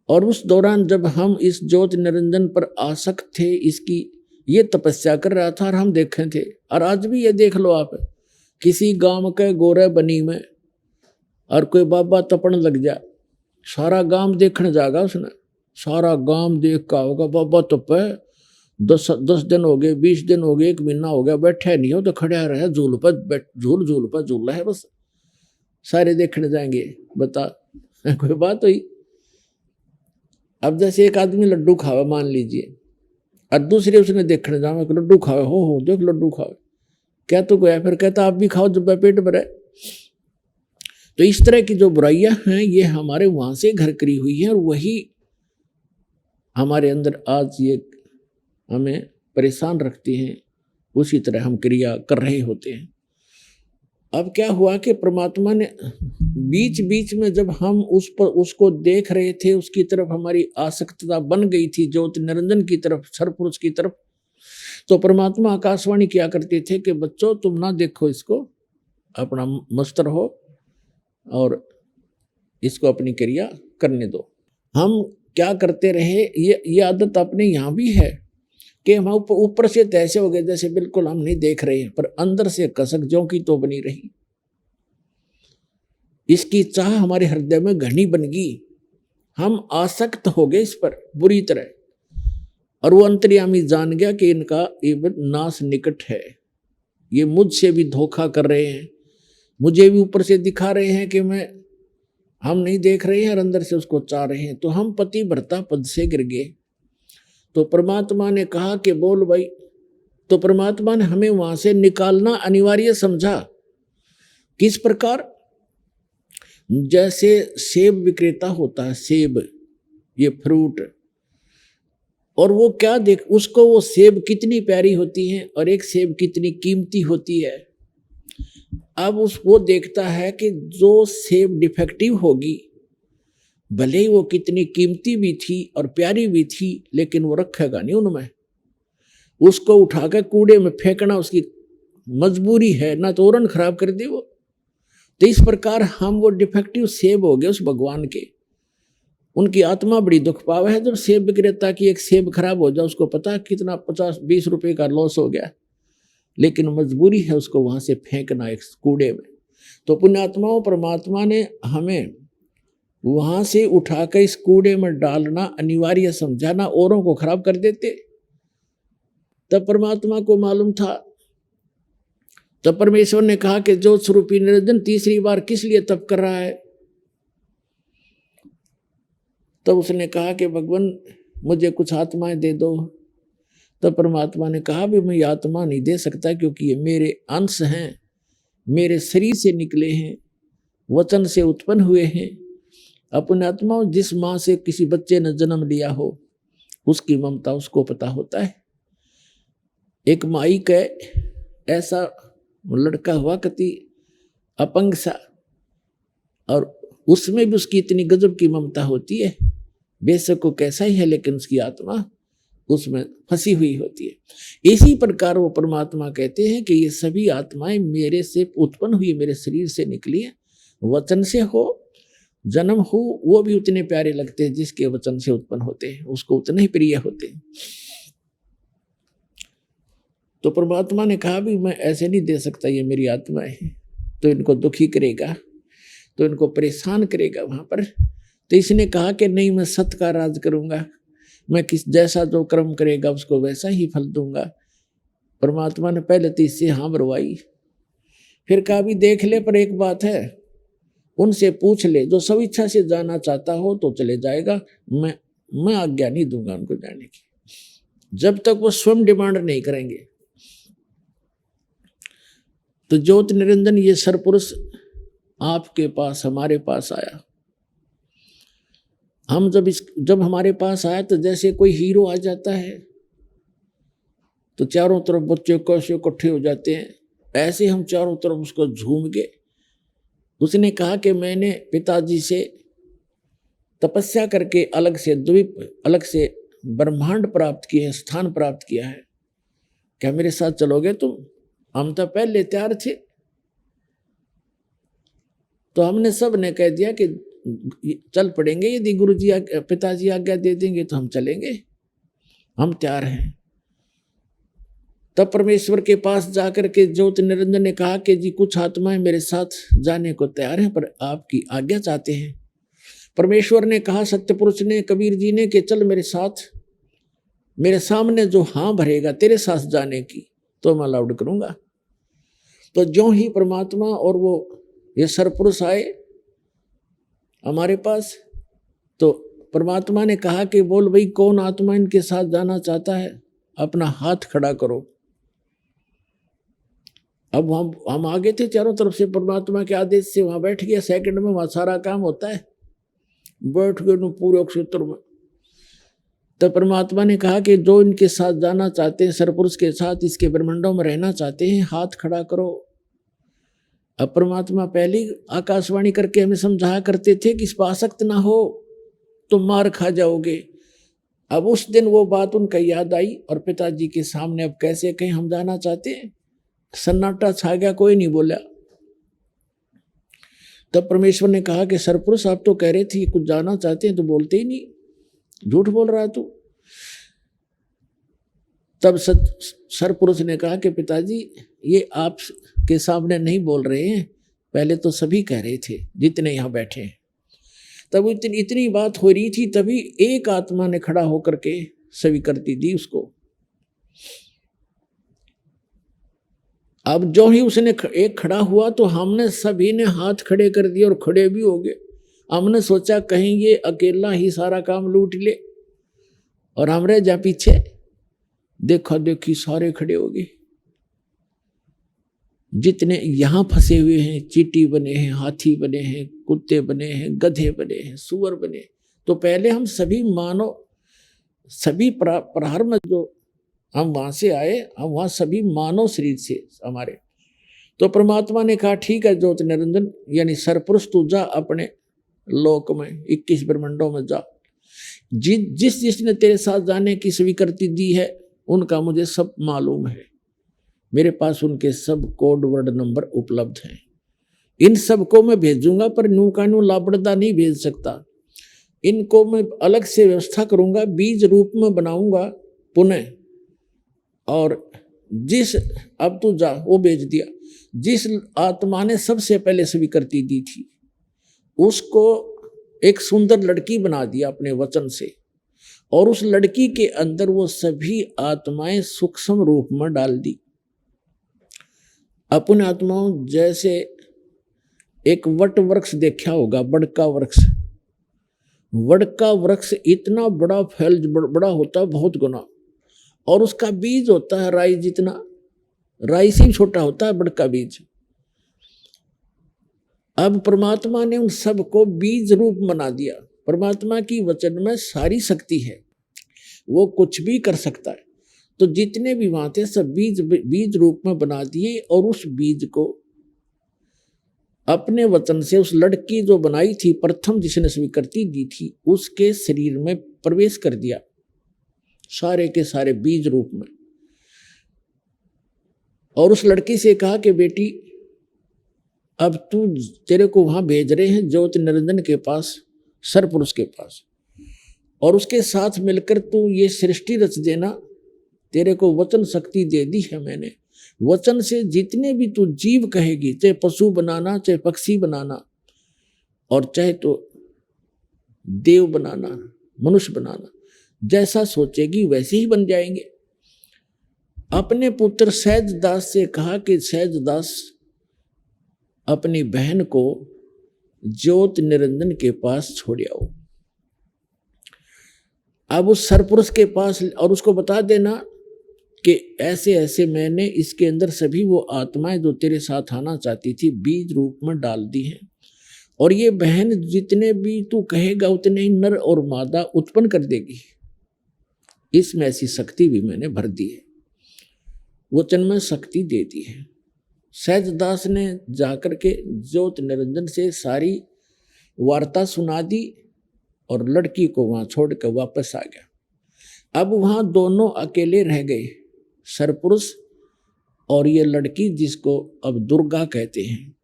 और उस दौरान जब हम इस ज्योत निरंजन पर आसक्त थे, इसकी ये तपस्या कर रहा था और हम देखे थे। और आज भी ये देख लो आप, किसी गांव के गोरे बनी में और कोई बाबा तपन लग जा, सारा गांव देखने जाएगा उसने, सारा गांव देख का होगा बाबा तपे, 10 दिन हो गए, 20 दिन हो गए, 1 महीना हो गया, बैठे नहीं हो तो खड़ा रहे, झूल पर झूल रहा है, बस सारे देखने जाएंगे। बता कोई बात हुई? अब जैसे एक आदमी लड्डू खावे मान लीजिए, और दूसरे उसने देखने जावे कि लड्डू खावे, हो देख लड्डू खावे, क्या तो गया, फिर कहता आप भी खाओ जब पेट भरे। तो इस तरह की जो बुराइयां हैं ये हमारे वहां से घर करी हुई है, और वही हमारे अंदर आज ये हमें परेशान रखती हैं। उसी तरह हम क्रिया कर रहे होते हैं। अब क्या हुआ कि परमात्मा ने बीच बीच में जब हम उसको देख रहे थे, उसकी तरफ हमारी आसक्तता बन गई थी, ज्योति निरंजन की तरफ, सरपुरुष की तरफ, तो परमात्मा आकाशवाणी किया करते थे कि बच्चों तुम ना देखो इसको, अपना मस्त रहो और इसको अपनी क्रिया करने दो। हम क्या करते रहे, ये आदत अपने यहाँ भी है कि हम ऊपर से तैसे हो गए जैसे बिल्कुल हम नहीं देख रहे हैं, पर अंदर से कसक ज्यों की तो बनी रही। इसकी चाह हमारे हृदय में घनी बन गई, हम आसक्त हो गए इस पर बुरी तरह, और वो अंतर्यामी जान गया कि इनका ये नाश निकट है, ये मुझसे भी धोखा कर रहे हैं, मुझे भी ऊपर से दिखा रहे हैं कि हम नहीं देख रहे हैं और अंदर से उसको चाह रहे हैं। तो हम पति भर्ता पद से गिर गए। तो परमात्मा ने कहा कि बोल भाई, तो परमात्मा ने हमें वहां से निकालना अनिवार्य समझा। किस प्रकार? जैसे सेब विक्रेता होता है, सेब ये फ्रूट, और वो क्या देख, उसको वो सेब कितनी प्यारी होती है और एक सेब कितनी कीमती होती है। अब वो देखता है कि जो सेब डिफेक्टिव होगी, भले ही वो कितनी कीमती भी थी और प्यारी भी थी, लेकिन वो रखेगा नहीं उनमें, उसको उठाकर कूड़े में फेंकना उसकी मजबूरी है, ना तो औरन खराब कर दे वो। तो इस प्रकार हम वो डिफेक्टिव सेब हो गए उस भगवान के। उनकी आत्मा बड़ी दुख पावे है जब सेब विक्रेता की एक सेब खराब हो जाए, उसको पता कितना 50-20 रुपए का लॉस हो गया, लेकिन मजबूरी है उसको वहां से फेंकना एक कूड़े में। तो पुण्यात्माओं, परमात्मा ने हमें वहां से उठाकर इस कूड़े में डालना अनिवार्य समझा, ना औरों को खराब कर देते। तब परमात्मा को मालूम था, तब परमेश्वर ने कहा कि जो स्वरूपी निरंजन तीसरी बार किस लिए तप कर रहा है? तब उसने कहा कि भगवान मुझे कुछ आत्माएं दे दो। तब परमात्मा ने कहा भी मैं आत्मा नहीं दे सकता, क्योंकि ये मेरे अंश हैं, मेरे शरीर से निकले हैं, वचन से उत्पन्न हुए हैं। अपने आत्मा, जिस माँ से किसी बच्चे ने जन्म लिया हो उसकी ममता उसको पता होता है। एक माई का ऐसा लड़का हुआ कति अपंग सा, और उसमें भी उसकी इतनी गजब की ममता होती है, बेशक वो कैसा ही है लेकिन उसकी आत्मा उसमें फंसी हुई होती है। इसी प्रकार वो परमात्मा कहते हैं कि ये सभी आत्माएं मेरे से उत्पन्न हुई, मेरे शरीर से निकली है। वचन से हो जन्म हो, वो भी उतने प्यारे लगते हैं जिसके वचन से उत्पन्न होते हैं, उसको उतने ही प्रिय होते हैं। तो परमात्मा ने कहा भी मैं ऐसे नहीं दे सकता, ये मेरी आत्मा है, तो इनको दुखी करेगा, तो इनको परेशान करेगा वहां पर। तो इसने कहा कि नहीं, मैं सत्य का राज करूंगा, मैं किस जैसा जो कर्म करेगा उसको वैसा ही फल दूंगा। परमात्मा ने पहले तो इससे हाँ भरवाई, फिर कहा भी देख ले, पर एक बात है, उनसे पूछ ले, जो सब इच्छा से जाना चाहता हो तो चले जाएगा, मैं आज्ञा नहीं दूंगा उनको जाने की, जब तक वो स्वयं डिमांड नहीं करेंगे। तो ज्योति निरंजन ये सरपुरुष आपके पास, हमारे पास आया। हम जब हमारे पास आया तो जैसे कोई हीरो आ जाता है तो चारों तरफ बच्चे कैसे इकट्ठे हो जाते हैं, ऐसे हम चारों तरफ उसको झूम के उसने कहा कि मैंने पिताजी से तपस्या करके अलग से द्वीप, अलग से ब्रह्मांड प्राप्त किए, स्थान प्राप्त किया है, क्या मेरे साथ चलोगे तुम? हम तो पहले तैयार थे। तो हमने सब ने कह दिया कि चल पड़ेंगे, यदि गुरुजी पिताजी आज्ञा दे देंगे तो हम चलेंगे, हम तैयार हैं। तब परमेश्वर के पास जाकर के ज्योति निरंजन ने कहा कि जी कुछ आत्माएं मेरे साथ जाने को तैयार हैं, पर आपकी आज्ञा चाहते हैं। परमेश्वर ने कहा, सत्य पुरुष ने, कबीर जी ने, कि चल मेरे साथ, मेरे सामने जो हाँ भरेगा तेरे साथ जाने की तो मैं अलाउड करूंगा। तो ज्यों ही परमात्मा और वो ये सरपुरुष आए हमारे पास, तो परमात्मा ने कहा कि बोल भाई कौन आत्मा इनके साथ जाना चाहता है, अपना हाथ खड़ा करो। अब हम आगे थे चारों तरफ से, परमात्मा के आदेश से वहां बैठ गया। सेकंड में वहां सारा काम होता है, बैठ गए पूरे क्षेत्र में। तब परमात्मा ने कहा कि जो इनके साथ जाना चाहते हैं, सरपुरुष के साथ इसके ब्रह्मांडों में रहना चाहते हैं, हाथ खड़ा करो। अब परमात्मा पहले आकाशवाणी करके हमें समझाया करते थे कि इस पर आसक्त ना हो तो मार खा जाओगे। अब उस दिन वो बात उनका याद आई और पिताजी के सामने अब कैसे कहें हम जाना चाहते हैं। सन्नाटा छा गया, कोई नहीं बोला। तब परमेश्वर ने कहा कि सरपुरुष आप तो कह रहे थे कुछ जाना चाहते हैं तो बोलते ही नहीं, झूठ बोल रहा तू। तब सरपुरुष ने कहा कि पिताजी ये आप के सामने नहीं बोल रहे हैं, पहले तो सभी कह रहे थे जितने यहाँ बैठे हैं। तब इतनी बात हो रही थी, तभी एक आत्मा ने खड़ा होकर के स्वीकृति दी उसको। अब जो ही उसने एक खड़ा हुआ तो हमने सभी ने हाथ खड़े कर दिए और खड़े भी हो गए। हमने सोचा कहीं ये अकेला ही सारा काम लूट ले और हम रह जा पीछे। देखा देखी सारे खड़े हो गए, जितने यहां फंसे हुए हैं, चींटी बने हैं, हाथी बने हैं, कुत्ते बने हैं, गधे बने हैं, सुअर बने। तो पहले हम सभी मानो, सभी प्रहार में जो हम वहां से आए, हम वहां सभी मानव शरीर से हमारे। तो परमात्मा ने कहा ठीक है ज्योति निरंजन यानी सरपुरुष तू जा अपने लोक में, 21 ब्रह्मांडों में जा। जिसने तेरे साथ जाने की स्वीकृति दी है उनका मुझे सब मालूम है, मेरे पास उनके सब कोड वर्ड नंबर उपलब्ध हैं। इन सबको मैं भेजूंगा, पर नू का नू लापड़दा नहीं भेज सकता। इनको मैं अलग से व्यवस्था करूंगा, बीज रूप में बनाऊंगा पुनः। और जिस अब तू जा, वो भेज दिया। जिस आत्मा ने सबसे पहले स्वीकृति दी थी उसको एक सुंदर लड़की बना दिया अपने वचन से, और उस लड़की के अंदर वो सभी आत्माएं सूक्ष्म रूप में डाल दी। अपने आत्माओं जैसे एक वट वृक्ष देखा होगा, बड़का वृक्ष। वड़का वृक्ष इतना बड़ा फैल बड़ा होता है बहुत गुना, और उसका बीज होता है राई जितना, राई से छोटा होता है बड़का बीज। अब परमात्मा ने उन सबको बीज रूप बना दिया। परमात्मा की वचन में सारी शक्ति है, वो कुछ भी कर सकता है। तो जितने भी वहां थे सब बीज रूप में बना दिए, और उस बीज को अपने वचन से उस लड़की जो बनाई थी प्रथम, जिसने स्वीकृति दी थी, उसके शरीर में प्रवेश कर दिया, सारे के सारे बीज रूप में। और उस लड़की से कहा कि बेटी अब तू, तेरे को वहां भेज रहे हैं ज्योति निरंजन के पास, सरपुरुष के पास, और उसके साथ मिलकर तू ये सृष्टि रच देना। तेरे को वचन शक्ति दे दी है मैंने। वचन से जितने भी तू जीव कहेगी, चाहे पशु बनाना, चाहे पक्षी बनाना, और चाहे तो देव बनाना, मनुष्य बनाना, जैसा सोचेगी वैसे ही बन जाएंगे। अपने पुत्र सहज दास से कहा कि सहज दास अपनी बहन को ज्योति निरंजन के पास छोड़ आओ। अब उस सरपुरुष के पास, और उसको बता देना कि ऐसे ऐसे मैंने इसके अंदर सभी वो आत्माएं जो तेरे साथ आना चाहती थी बीज रूप में डाल दी हैं, और ये बहन जितने भी तू कहेगा उतने ही नर और मादा उत्पन्न कर देगी। इसमें ऐसी शक्ति भी मैंने भर दी है, वचन में शक्ति दे दी है। सहजदास ने जाकर के ज्योत निरंजन से सारी वार्ता सुना दी और लड़की को वहां छोड़कर वापस आ गया। अब वहां दोनों अकेले रह गए, सरपुरुष और ये लड़की जिसको अब दुर्गा कहते हैं,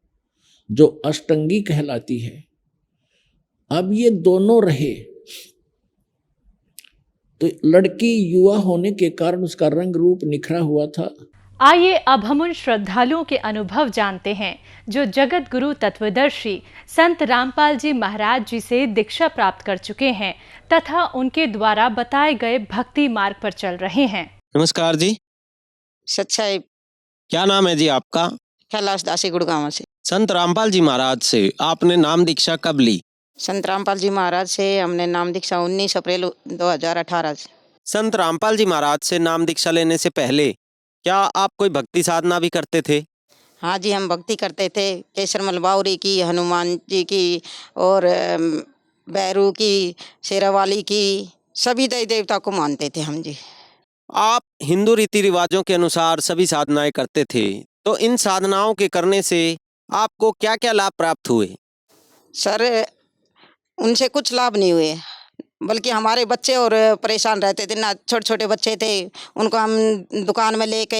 जो अष्टंगी कहलाती है। अब ये दोनों रहे तो लड़की युवा होने के कारण उसका रंग रूप निखरा हुआ था। आइए अब हम उन श्रद्धालुओं के अनुभव जानते हैं जो जगत गुरु तत्वदर्शी संत रामपाल जी महाराज जी से दीक्षा प्राप्त कर चुके हैं तथा उनके द्वारा बताए गए भक्ति मार्ग पर चल रहे हैं। नमस्कार जी, सच्चाई क्या नाम है जी आपका? कैलाश दासी गुड़गांव से। संत रामपाल जी महाराज से आपने नाम दीक्षा कब ली? संत रामपाल जी महाराज से हमने नाम दीक्षा 19 अप्रैल 2018 से। संत रामपाल जी महाराज से नाम दीक्षा लेने से पहले क्या आप कोई भक्ति साधना भी करते थे? हाँ जी, हम भक्ति करते थे। केसरमल बावरी की, हनुमान जी की और बैरू की, शेरावाली की, सभी देवी देवता को मानते थे हम जी। आप हिंदू रीति रिवाजों के अनुसार सभी साधनाएं करते थे, तो इन साधनाओं के करने से आपको क्या क्या लाभ प्राप्त हुए? सर, उनसे कुछ लाभ नहीं हुए, बल्कि हमारे बच्चे और परेशान रहते थे ना। छोटे छोटे बच्चे थे, उनको हम दुकान में लेके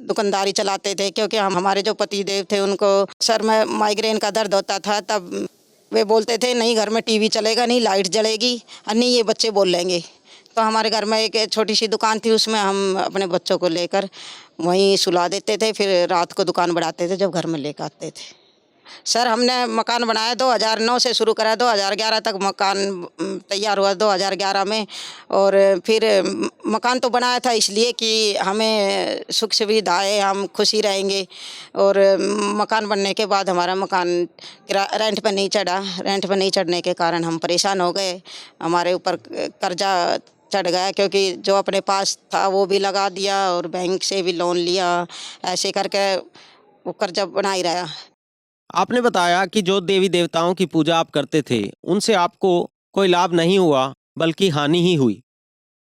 दुकानदारी चलाते थे, क्योंकि हमारे जो पति देव थे उनको सर में माइग्रेन का दर्द होता था। तब वे बोलते थे नहीं घर में टीवी चलेगा, नहीं लाइट जलेगी, और नहीं ये बच्चे बोल लेंगे। तो हमारे घर में एक छोटी सी दुकान थी, उसमें हम अपने बच्चों को लेकर वहीं सुला देते थे, फिर रात को दुकान बढ़ाते थे जब घर में लेकर आते थे। सर, हमने मकान बनाया 2009 से शुरू करा, 2011 तक मकान तैयार हुआ 2011 में। और फिर मकान तो बनाया था इसलिए कि हमें सुख सुविधाएं, हम खुशी रहेंगे। और मकान बनने के बाद हमारा मकान रेंट पर नहीं चढ़ा। रेंट पर नहीं चढ़ने के कारण हम परेशान हो गए, हमारे ऊपर कर्जा चढ़ गया, क्योंकि जो अपने पास था वो भी लगा दिया और बैंक से भी लोन लिया। ऐसे करके वो कर्जा बना ही रहा। आपने बताया कि जो देवी देवताओं की पूजा आप करते थे उनसे आपको कोई लाभ नहीं हुआ बल्कि हानि ही हुई।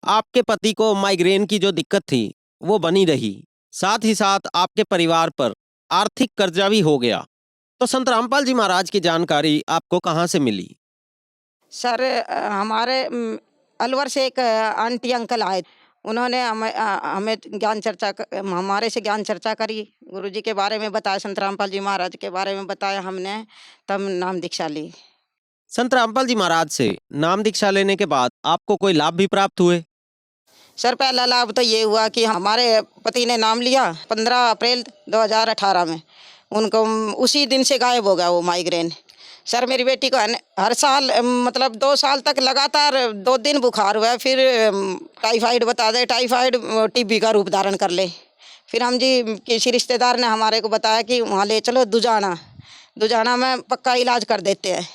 आपके पति को माइग्रेन की जो दिक्कत थी वो बनी रही, साथ ही साथ आपके परिवार पर आर्थिक कर्जा भी हो गया। तो संत रामपाल जी महाराज की जानकारी आपको कहाँ से मिली? सर, हमारे अलवर से एक आंटी अंकल आए, उन्होंने हमें ज्ञान चर्चा हमारे से ज्ञान चर्चा करी, गुरुजी के बारे में बताया, संत रामपाल जी महाराज के बारे में बताया हमने, तब नाम दीक्षा ली। संत रामपाल जी महाराज से नाम दीक्षा लेने के बाद आपको कोई लाभ भी प्राप्त हुए? सर, पहला लाभ तो ये हुआ कि हमारे पति ने नाम लिया 15 अप्रैल 2018 में, उनको उसी दिन से गायब हो गया वो माइग्रेन। सर, मेरी बेटी को हर साल मतलब 2 साल तक लगातार 2 दिन बुखार हुआ, फिर टाइफाइड बता दे, टाइफाइड टीबी का रूप धारण कर ले। फिर हम जी किसी रिश्तेदार ने हमारे को बताया कि वहाँ ले चलो दुजाना में पक्का इलाज कर देते हैं।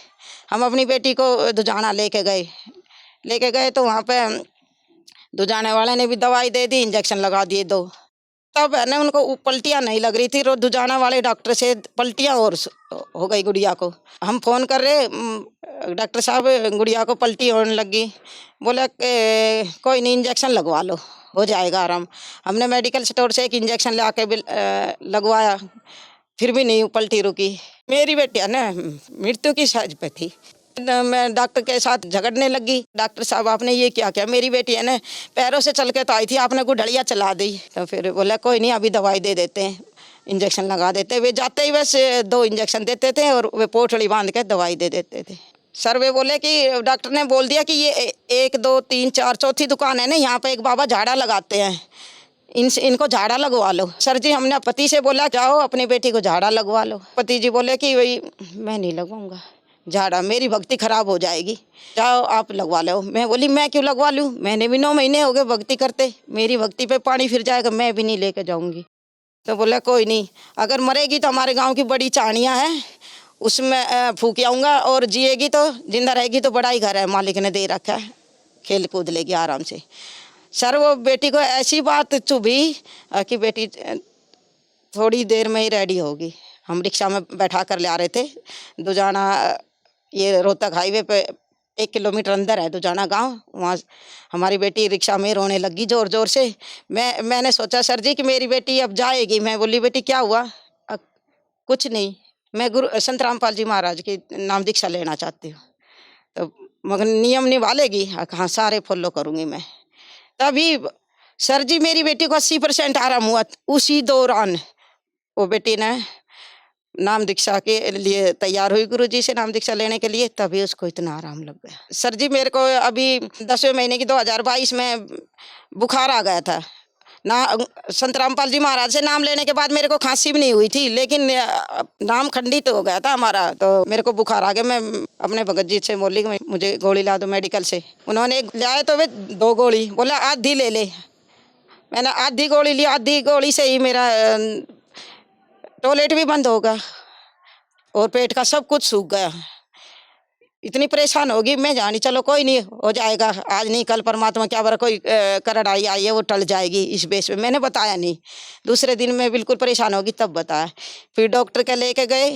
हम अपनी बेटी को दुजाना लेके गए तो वहाँ पे दुजाने वाले ने भी दवाई दे दी, इंजेक्शन लगा दिए 2। तब है ना उनको पलटियाँ नहीं लग रही थी, रोज दुजाना वाले डॉक्टर से पलटियाँ और हो गई गुड़िया को। हम फ़ोन कर रहे, डॉक्टर साहब गुड़िया को पलटी होने लगी, बोले कोई नहीं इंजेक्शन लगवा लो, हो जाएगा आराम। हमने मेडिकल स्टोर से एक इंजेक्शन ला के लगवाया, फिर भी नहीं पलटी रुकी। मेरी बेटी है ना मृत्यु की साइज पे थी, मैं डॉक्टर के साथ झगड़ने लगी। डॉक्टर साहब आपने ये क्या किया, मेरी बेटी है ना पैरों से चल के तो आई थी, आपने गुठलियाँ चला दी। तो फिर बोला कोई नहीं अभी दवाई दे देते हैं, इंजेक्शन लगा देते। वे जाते ही बस 2 इंजेक्शन देते थे और वे पोटली बांध के दवाई दे देते थे। सर, वे बोले कि डॉक्टर ने बोल दिया कि ये 1 2 3 4 चौथी दुकान है ना, यहाँ पे एक बाबा झाड़ा लगाते हैं, इनको झाड़ा लगवा लो। सर जी, हमने पति से बोला जाओ अपनी बेटी को झाड़ा लगवा लो। पति जी बोले कि वही मैं नहीं लगवाऊंगा झाड़ा, मेरी भक्ति खराब हो जाएगी, जाओ आप लगवा लो। मैं बोली मैं क्यों लगवा लूँ, मैंने भी 9 महीने हो गए भक्ति करते, मेरी भक्ति पे पानी फिर जाएगा, मैं भी नहीं लेके जाऊंगी। तो बोला कोई नहीं, अगर मरेगी तो हमारे गांव की बड़ी चाणियाँ हैं उसमें फूक आऊँगा, और जिएगी तो जिंदा रहेगी तो बड़ा ही घर है मालिक ने दे रखा है, खेल कूद लेगी आराम से। सर, वो बेटी को ऐसी बात चुभी कि बेटी थोड़ी देर में ही रेडी होगी। हम रिक्शा में बैठा कर ले आ रहे थे दुजाना, ये रोहतक हाईवे पे 1 किलोमीटर अंदर है दुजाना गांव। वहाँ हमारी बेटी रिक्शा में रोने लगी ज़ोर ज़ोर से। मैंने सोचा सर जी कि मेरी बेटी अब जाएगी। मैं बोली बेटी क्या हुआ, कुछ नहीं, मैं गुरु संत रामपाल जी महाराज की नाम दीक्षा लेना चाहती हूँ। तो मगर नियम निभा लेगी? हाँ, सारे फॉलो करूँगी मैं। तभी सर जी मेरी बेटी को 80% आराम हुआ। उसी दौरान वो बेटी ने नाम दीक्षा के लिए तैयार हुई गुरुजी से नाम दीक्षा लेने के लिए, तभी उसको इतना आराम लग गया। सर जी मेरे को अभी 10वें महीने की 2022 में बुखार आ गया था ना। संत रामपाल जी महाराज से नाम लेने के बाद मेरे को खांसी भी नहीं हुई थी, लेकिन नाम खंडित हो गया था हमारा, तो मेरे को बुखार आ गया। मैं अपने भगत जी से बोली कि मुझे गोली ला दो मेडिकल से। उन्होंने लाए तो वे 2 गोली, बोला आधी ले ले। मैंने आधी गोली ली, आधी गोली से ही मेरा टॉयलेट भी बंद होगा और पेट का सब कुछ सूख गया। इतनी परेशान होगी, मैं जानी चलो कोई नहीं हो जाएगा, आज नहीं कल परमात्मा क्या बरा कोई करड़ आई है वो टल जाएगी, इस बेस पे मैंने बताया नहीं। दूसरे दिन मैं बिल्कुल परेशान होगी तब बताया। फिर डॉक्टर के लेके गए,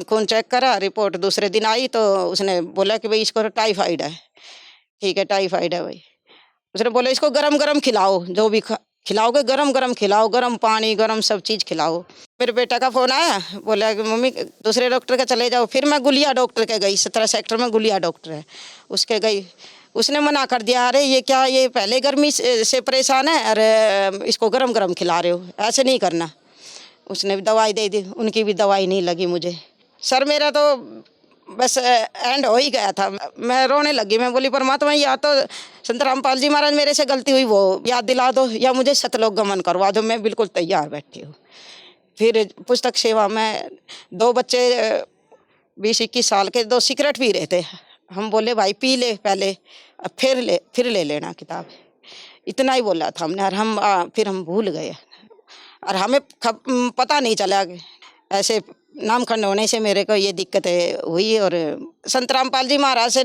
खून चेक करा, रिपोर्ट दूसरे दिन आई तो उसने बोला कि भाई इसको टाइफाइड है। ठीक है, टाइफाइड है भाई। उसने बोला इसको गरम गरम खिलाओ, जो भी खिलाओगे गरम गरम खिलाओ, गरम पानी गरम सब चीज़ खिलाओ। मेरे बेटा का फ़ोन आया, बोला कि मम्मी दूसरे डॉक्टर के चले जाओ। फिर मैं गुलिया डॉक्टर के गई, 17 सेक्टर में गुलिया डॉक्टर है, उसके गई। उसने मना कर दिया, अरे ये क्या, ये पहले गर्मी से परेशान है, अरे इसको गरम गरम खिला रहे हो, ऐसे नहीं करना। उसने भी दवाई दे दी, उनकी भी दवाई नहीं लगी मुझे। सर मेरा तो बस एंड हो ही गया था। मैं रोने लगी, मैं बोली परमात्मा या तो संत रामपाल जी महाराज मेरे से गलती हुई वो याद दिला दो, या मुझे सतलोक गमन करवा दो, मैं बिल्कुल तैयार बैठी हूँ। फिर पुस्तक सेवा में 2 बच्चे 20-21 साल के 2 सिगरेट पी रहे थे। हम बोले भाई पी ले पहले, फिर ले लेना किताब, इतना ही बोला था हमने। और फिर हम भूल गए और हमें पता नहीं चला ऐसे नामखंड होने से मेरे को ये दिक्कतें हुई। और संत रामपाल जी महाराज से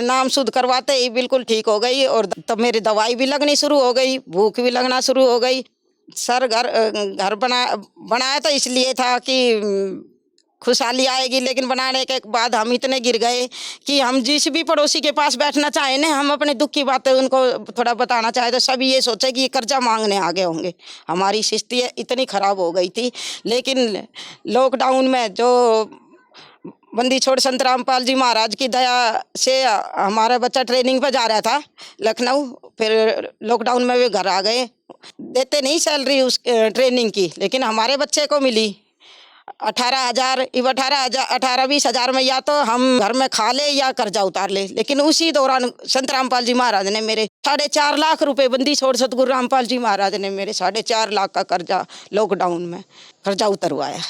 नाम शुद्ध करवाते ही बिल्कुल ठीक हो गई। और तब मेरी दवाई भी लगनी शुरू हो गई, भूख भी लगना शुरू हो गई। सर घर बनाया तो इसलिए था कि खुशहाली आएगी, लेकिन बनाने के बाद हम इतने गिर गए कि हम जिस भी पड़ोसी के पास बैठना चाहे ना, हम अपने दुख की बातें उनको थोड़ा बताना चाहे तो सभी ये सोचे कि ये कर्जा मांगने आगे होंगे। हमारी स्थिति इतनी खराब हो गई थी। लेकिन लॉकडाउन में जो बंदी छोड़ संत रामपाल जी महाराज की दया से हमारा बच्चा ट्रेनिंग पे जा रहा था लखनऊ, फिर लॉकडाउन में वे घर आ गए। देते नहीं सैलरी उस ट्रेनिंग की, लेकिन हमारे बच्चे को मिली 18,000। 18-20 हज़ार में या तो हम घर में खा ले या कर्जा उतार ले। लेकिन उसी दौरान संत रामपाल जी महाराज ने मेरे 4.5 लाख रुपए, बंदी छोड़ सतगुरु रामपाल जी महाराज ने मेरे 4.5 लाख का कर्जा लॉकडाउन में कर्जा उतरवाया।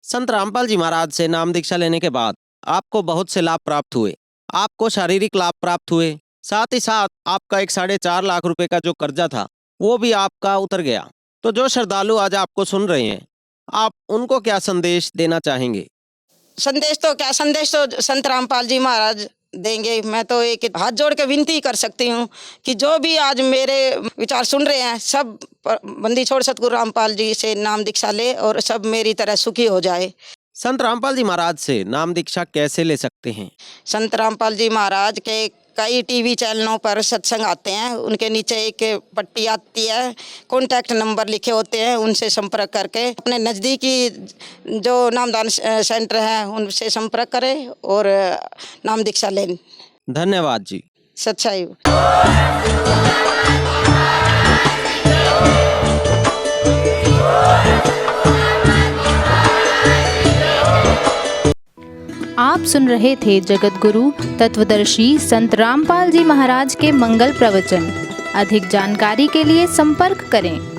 संत रामपाल जी महाराज से नाम दीक्षा लेने के बाद आपको बहुत से लाभ प्राप्त हुए। आपको शारीरिक लाभ प्राप्त हुए, साथ ही साथ आपका एक 4.5 लाख रुपए का जो कर्जा था वो भी आपका उतर गया। तो जो श्रद्धालु आज आपको सुन रहे हैं, आप उनको क्या संदेश देना चाहेंगे? संदेश तो संत रामपाल जी महाराज देंगे। मैं तो एक हाथ जोड़ के विनती कर सकती हूँ कि जो भी आज मेरे विचार सुन रहे हैं, सब बंदी छोड़ सतगुरु रामपाल जी से नाम दीक्षा ले और सब मेरी तरह सुखी हो जाए। संत रामपाल जी महाराज से नाम दीक्षा कैसे ले सकते हैं? संत रामपाल जी महाराज के कई टीवी चैनलों पर सत्संग आते हैं, उनके नीचे एक पट्टी आती है, कॉन्टैक्ट नंबर लिखे होते हैं, उनसे संपर्क करके अपने नज़दीकी जो नामदान सेंटर है उनसे संपर्क करें और नाम दीक्षा लें। धन्यवाद जी। सच्चाई। आप सुन रहे थे जगत गुरु तत्वदर्शी संत रामपाल जी महाराज के मंगल प्रवचन। अधिक जानकारी के लिए संपर्क करें।